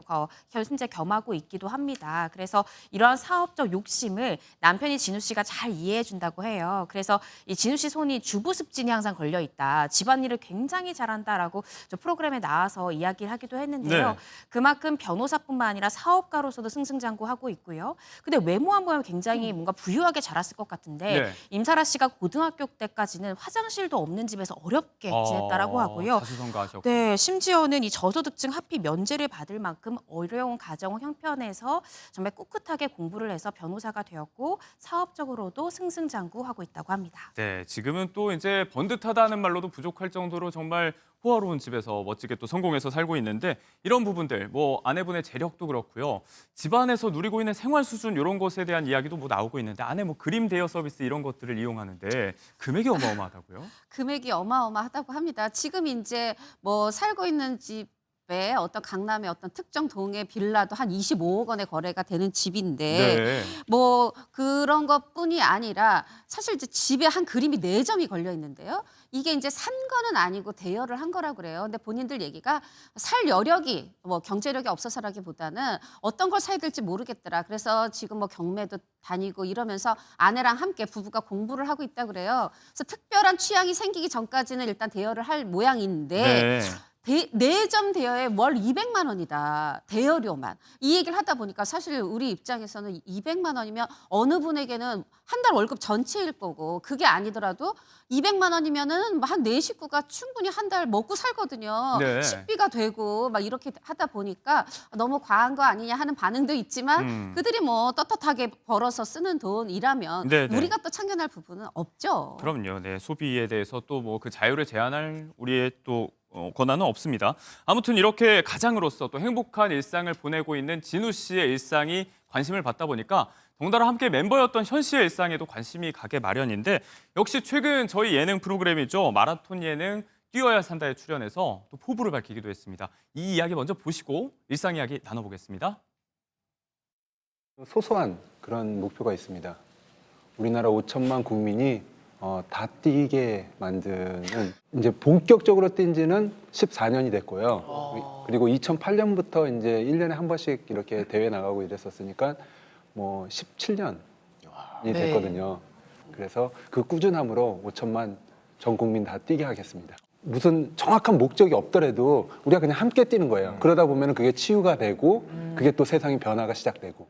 현재 겸하고 있기도 합니다. 그래서 이러한 사업적 욕심을 남편이 진우 씨가 잘 이해해 준다고 해요. 그래서 이 진우 씨 손이 주부 습진이 항상 걸려 있다. 집안일을 굉장히 잘한다라고 저 프로그램에 나와서 이야기를 하기도 했는데요. 네. 그만큼 변호사뿐만 아니라 사업가로서도 승승장구하고 있고요. 근데 외모만 보면 굉장히 뭔가 부유하게 자랐을 것 같은데 네. 임사라 씨가 고등학교 때까지는 화장실도 없는 집에서 어렵게 지냈다라고 하고요. 자수성가하셨고. 네, 심지어는 이 저소득층 학비 면제를 받을 만큼 어려운 가정 형편에서 정말 꿋꿋하게 공부를 해서 변호사가 되었고 사업적으로도 승승장구하고 있다고 합니다. 네, 지금은 또 이제 번듯하다는 말로도 부족할 정도로 정말 호화로운 집에서 멋지게 또 성공해서 살고 있는데 이런 부분들 뭐 아내분의 재력도 그렇고요. 집안에서 누리고 있는 생활 수준 이런 것에 대한 이야기도 뭐 나오고 있는데 아내 뭐 그림 대여 서비스 이런 것들을 이용하는데 금액이 어마어마하다고요? 금액이 어마어마하다고 합니다. 지금 이제 뭐 살고 있는 집 옆에 어떤 강남의 어떤 특정 동의 빌라도 한 25억 원에 거래가 되는 집인데 네. 뭐 그런 것뿐이 아니라 사실 이제 집에 한 그림이 4점이 걸려 있는데요. 이게 이제 산 거는 아니고 대여를 한 거라고 그래요. 근데 본인들 얘기가 살 여력이 뭐 경제력이 없어서라기보다는 어떤 걸 사야 될지 모르겠더라. 그래서 지금 뭐 경매도 다니고 이러면서 아내랑 함께 부부가 공부를 하고 있다 그래요. 그래서 특별한 취향이 생기기 전까지는 일단 대여를 할 모양인데 네. 4점 대여에 월 200만 원이다. 대여료만. 이 얘기를 하다 보니까 사실 우리 입장에서는 200만 원이면 어느 분에게는 한 달 월급 전체일 거고 그게 아니더라도 200만 원이면은 한 4식구가 충분히 한 달 먹고 살거든요. 네. 식비가 되고 막 이렇게 하다 보니까 너무 과한 거 아니냐 하는 반응도 있지만 그들이 뭐 떳떳하게 벌어서 쓰는 돈이라면 네네. 우리가 또 참견할 부분은 없죠. 그럼요. 네, 소비에 대해서 또 뭐 그 자유를 제한할 우리의 또 권한은 없습니다. 아무튼 이렇게 가장으로서 또 행복한 일상을 보내고 있는 진우 씨의 일상이 관심을 받다 보니까 덩달아 함께 멤버였던 현 씨의 일상에도 관심이 가게 마련인데 역시 최근 저희 예능 프로그램이죠. 마라톤 예능 뛰어야 산다에 출연해서 또 포부를 밝히기도 했습니다. 이 이야기 먼저 보시고 일상 이야기 나눠보겠습니다. 소소한 그런 목표가 있습니다. 우리나라 5천만 국민이 다 뛰게 만드는 이제 본격적으로 뛴 지는 14년이 됐고요. 그리고 2008년부터 이제 1년에 한 번씩 이렇게 대회 나가고 이랬었으니까 뭐 17년이 됐거든요. 그래서 그 꾸준함으로 5천만 전 국민 다 뛰게 하겠습니다. 무슨 정확한 목적이 없더라도 우리가 그냥 함께 뛰는 거예요. 그러다 보면 그게 치유가 되고 그게 또 세상의 변화가 시작되고.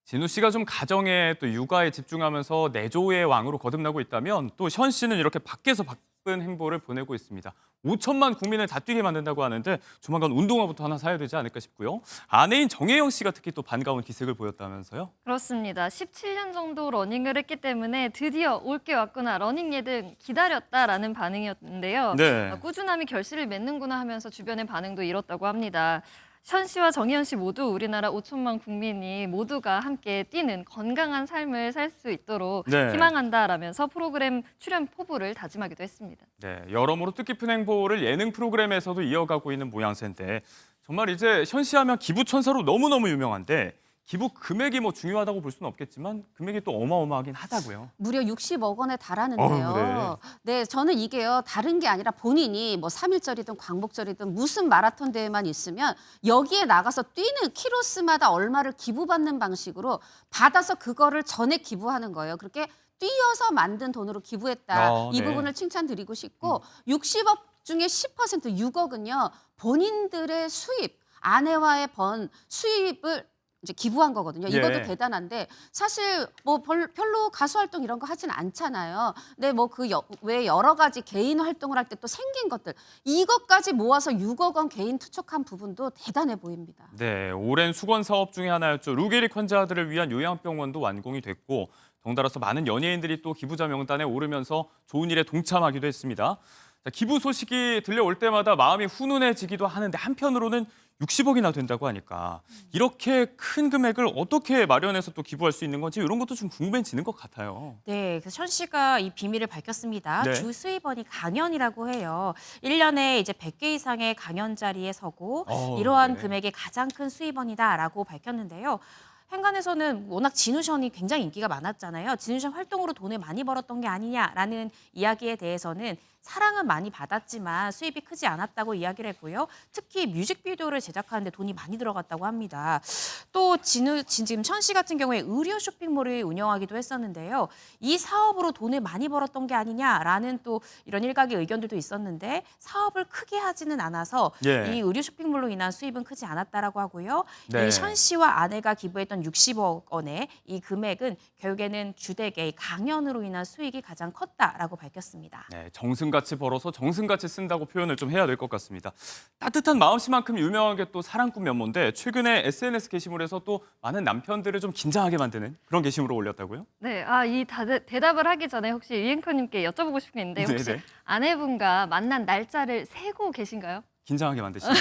진우 씨가 좀 가정에 또 육아에 집중하면서 내조의 왕으로 거듭나고 있다면 또 현 씨는 이렇게 밖에서 바쁜 행보를 보내고 있습니다. 5천만 국민을 다 뛰게 만든다고 하는데 조만간 운동화부터 하나 사야 되지 않을까 싶고요. 아내인 정혜영 씨가 특히 또 반가운 기색을 보였다면서요? 그렇습니다. 17년 정도 러닝을 했기 때문에 드디어 올 게 왔구나, 러닝 예능 기다렸다라는 반응이었는데요. 네. 꾸준함이 결실을 맺는구나 하면서 주변의 반응도 이렇다고 합니다. 현 씨와 정혜연 씨 모두 우리나라 5천만 국민이 모두가 함께 뛰는 건강한 삶을 살 수 있도록 네. 희망한다라면서 프로그램 출연 포부를 다짐하기도 했습니다. 네, 여러모로 뜻깊은 행보를 예능 프로그램에서도 이어가고 있는 모양새인데 정말 이제 현 씨 하면 기부천사로 너무너무 유명한데 기부 금액이 뭐 중요하다고 볼 수는 없겠지만 금액이 또 어마어마하긴 하다고요. 무려 60억 원에 달하는데요. 네, 저는 이게요. 다른 게 아니라 본인이 뭐 3일절이든 광복절이든 무슨 마라톤 대회만 있으면 여기에 나가서 뛰는 키로수마다 얼마를 기부받는 방식으로 받아서 그거를 전액 기부하는 거예요. 그렇게 뛰어서 만든 돈으로 기부했다. 이 네. 부분을 칭찬드리고 싶고 60억 중에 10% 6억은요. 본인들의 수입, 아내와의 번 수입을 이제 기부한 거거든요. 이것도 예. 대단한데 사실 뭐 별로 가수 활동 이런 거 하진 않잖아요. 근데 뭐 그 외에 여러 가지 개인 활동을 할 때 또 생긴 것들 이것까지 모아서 6억 원 개인 투척한 부분도 대단해 보입니다. 네, 오랜 수건 사업 중에 하나였죠. 루게릭 환자들을 위한 요양병원도 완공이 됐고 덩달아서 많은 연예인들이 또 기부자 명단에 오르면서 좋은 일에 동참하기도 했습니다. 자, 기부 소식이 들려올 때마다 마음이 훈훈해지기도 하는데 한편으로는 60억이나 된다고 하니까 이렇게 큰 금액을 어떻게 마련해서 또 기부할 수 있는 건지 이런 것도 좀 궁금해지는 것 같아요. 네, 그래서 현 씨가 이 비밀을 밝혔습니다. 네. 주 수입원이 강연이라고 해요. 1년에 이제 100개 이상의 강연 자리에 서고 이러한 네. 금액의 가장 큰 수입원이다라고 밝혔는데요. 행간에서는 워낙 진우션이 굉장히 인기가 많았잖아요. 진우션 활동으로 돈을 많이 벌었던 게 아니냐라는 이야기에 대해서는 사랑은 많이 받았지만 수입이 크지 않았다고 이야기를 했고요. 특히 뮤직비디오를 제작하는데 돈이 많이 들어갔다고 합니다. 또 지금 현 씨 같은 경우에 의류 쇼핑몰을 운영하기도 했었는데요. 이 사업으로 돈을 많이 벌었던 게 아니냐라는 또 이런 일각의 의견들도 있었는데 사업을 크게 하지는 않아서 예. 이 의류 쇼핑몰로 인한 수입은 크지 않았다라고 하고요. 네. 이 현 씨와 아내가 기부했던 60억 원의 이 금액은 결국에는 주택의 강연으로 인한 수익이 가장 컸다라고 밝혔습니다. 네, 정승같이 벌어서 정승같이 쓴다고 표현을 좀 해야 될 것 같습니다. 따뜻한 마음씨만큼 유명한 게 또 사랑꾼 면모인데 최근에 SNS 게시물에서 또 많은 남편들을 좀 긴장하게 만드는 그런 게시물을 올렸다고요? 네, 이 대답을 하기 전에 혹시 유앵커님께 여쭤보고 싶은 게 있는데 혹시 네네. 아내분과 만난 날짜를 세고 계신가요? 긴장하게 만드시네요.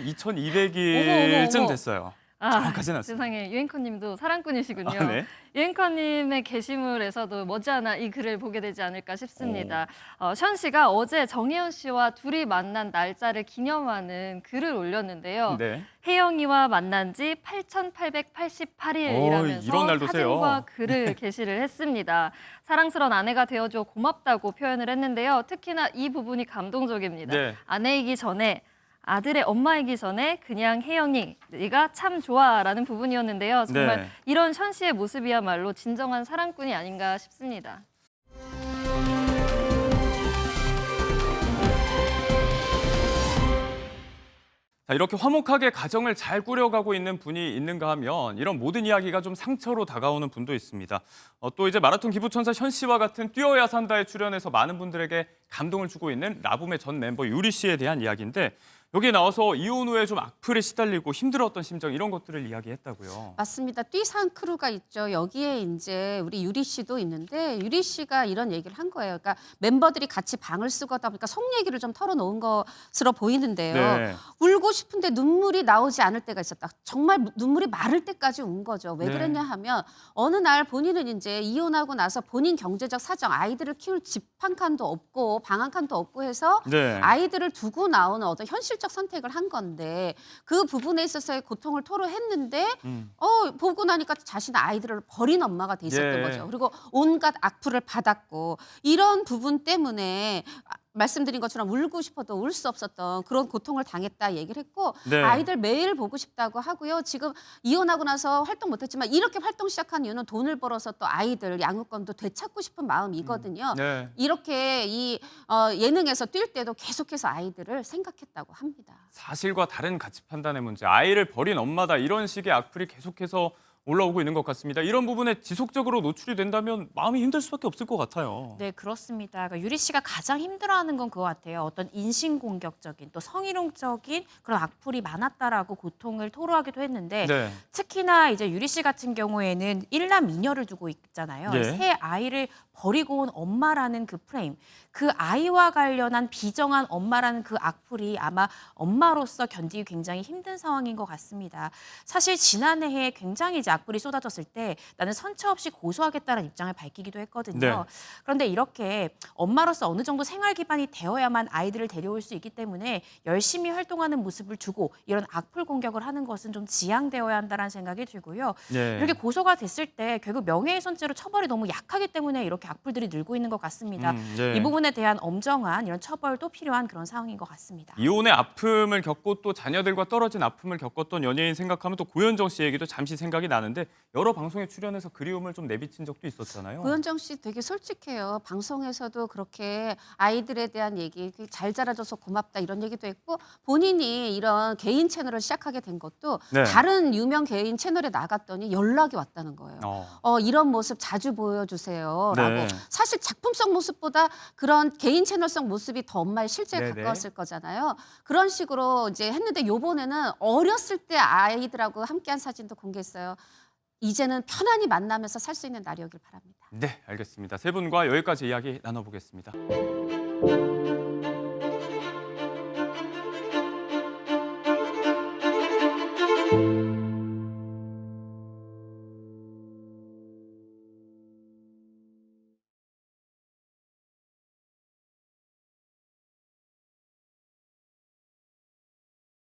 2200일쯤 어머. 됐어요. 정확하진 않습니다. 세상에 유앵커님도 사랑꾼이시군요. 아, 네. 유앵커님의 게시물에서도 머지않아 이 글을 보게 되지 않을까 싶습니다. 션 씨가 어제 정혜연 씨와 둘이 만난 날짜를 기념하는 글을 올렸는데요. 네. 혜영이와 만난 지 8,888일이라면서 이런 날도 세요. 사진과 글을 게시를 했습니다. 사랑스러운 아내가 되어줘 고맙다고 표현을 했는데요. 특히나 이 부분이 감동적입니다. 네. 아내이기 전에 아들의 엄마이기 전에 그냥 혜영이 네가 참 좋아라는 부분이었는데요. 정말 네. 이런 션 씨의 모습이야말로 진정한 사랑꾼이 아닌가 싶습니다. 자, 이렇게 화목하게 가정을 잘 꾸려가고 있는 분이 있는가 하면 이런 모든 이야기가 좀 상처로 다가오는 분도 있습니다. 또 이제 마라톤 기부천사 현 씨와 같은 뛰어야 산다에 출연해서 많은 분들에게 감동을 주고 있는 라붐의 전 멤버 유리 씨에 대한 이야기인데 여기에 나와서 이혼 후에 좀 악플에 시달리고 힘들었던 심정 이런 것들을 이야기했다고요. 맞습니다. 뛰산 크루가 있죠. 여기에 이제 우리 유리 씨도 있는데 유리 씨가 이런 얘기를 한 거예요. 그러니까 멤버들이 같이 방을 쓰거다 보니까 속 얘기를 좀 털어놓은 것으로 보이는데요. 네. 울고 싶은데 눈물이 나오지 않을 때가 있었다. 정말 눈물이 마를 때까지 운 거죠. 왜 네. 그랬냐 하면 어느 날 본인은 이제 이혼하고 나서 본인 경제적 사정, 아이들을 키울 집 한 칸도 없고 방 한 칸도 없고 해서 네. 아이들을 두고 나오는 어떤 현실적 선택을 한 건데 그 부분에 있어서의 고통을 토로했는데 보고 나니까 자신의 아이들을 버린 엄마가 돼 있었던 예. 거죠. 그리고 온갖 악플을 받았고 이런 부분 때문에 말씀드린 것처럼 울고 싶어도 울 수 없었던 그런 고통을 당했다 얘기를 했고 네. 아이들 매일 보고 싶다고 하고요. 지금 이혼하고 나서 활동 못했지만 이렇게 활동 시작한 이유는 돈을 벌어서 또 아이들 양육권도 되찾고 싶은 마음이거든요. 네. 이렇게 이 예능에서 뛸 때도 계속해서 아이들을 생각했다고 합니다. 사실과 다른 가치 판단의 문제, 아이를 버린 엄마다 이런 식의 악플이 계속해서 올라오고 있는 것 같습니다. 이런 부분에 지속적으로 노출이 된다면 마음이 힘들 수밖에 없을 것 같아요. 네, 그렇습니다. 그러니까 유리 씨가 가장 힘들어하는 건 그거 같아요. 어떤 인신공격적인 또 성희롱적인 그런 악플이 많았다라고 고통을 토로하기도 했는데 네. 특히나 이제 유리 씨 같은 경우에는 일남 이녀를 두고 있잖아요. 예. 새 아이를 버리고 온 엄마라는 그 프레임, 그 아이와 관련한 비정한 엄마라는 그 악플이 아마 엄마로서 견디기 굉장히 힘든 상황인 것 같습니다. 사실 지난해에 굉장히 이제 악플이 쏟아졌을 때 나는 선처 없이 고소하겠다는 입장을 밝히기도 했거든요. 네. 그런데 이렇게 엄마로서 어느 정도 생활 기반이 되어야만 아이들을 데려올 수 있기 때문에 열심히 활동하는 모습을 두고 이런 악플 공격을 하는 것은 좀 지양되어야 한다는 생각이 들고요. 네. 이렇게 고소가 됐을 때 결국 명예훼손죄로 처벌이 너무 약하기 때문에 이렇게 악플들이 늘고 있는 것 같습니다. 네. 이 부분에 대한 엄정한 이런 처벌도 필요한 그런 상황인 것 같습니다. 이혼의 아픔을 겪고 또 자녀들과 떨어진 아픔을 겪었던 연예인 생각하면 또 고현정 씨 얘기도 잠시 생각이 나는데 여러 방송에 출연해서 그리움을 좀 내비친 적도 있었잖아요. 고현정 씨 되게 솔직해요. 방송에서도 그렇게 아이들에 대한 얘기, 잘 자라줘서 고맙다 이런 얘기도 했고 본인이 이런 개인 채널을 시작하게 된 것도 네. 다른 유명 개인 채널에 나갔더니 연락이 왔다는 거예요. 이런 모습 자주 보여주세요. 라고. 네. 사실 작품성 모습보다 그런 개인 채널성 모습이 더 엄마의 실제에 네네. 가까웠을 거잖아요. 그런 식으로 이제 했는데 요번에는 어렸을 때 아이들하고 함께한 사진도 공개했어요. 이제는 편안히 만나면서 살 수 있는 날이 오길 바랍니다. 네, 알겠습니다. 세 분과 여기까지 이야기 나눠보겠습니다.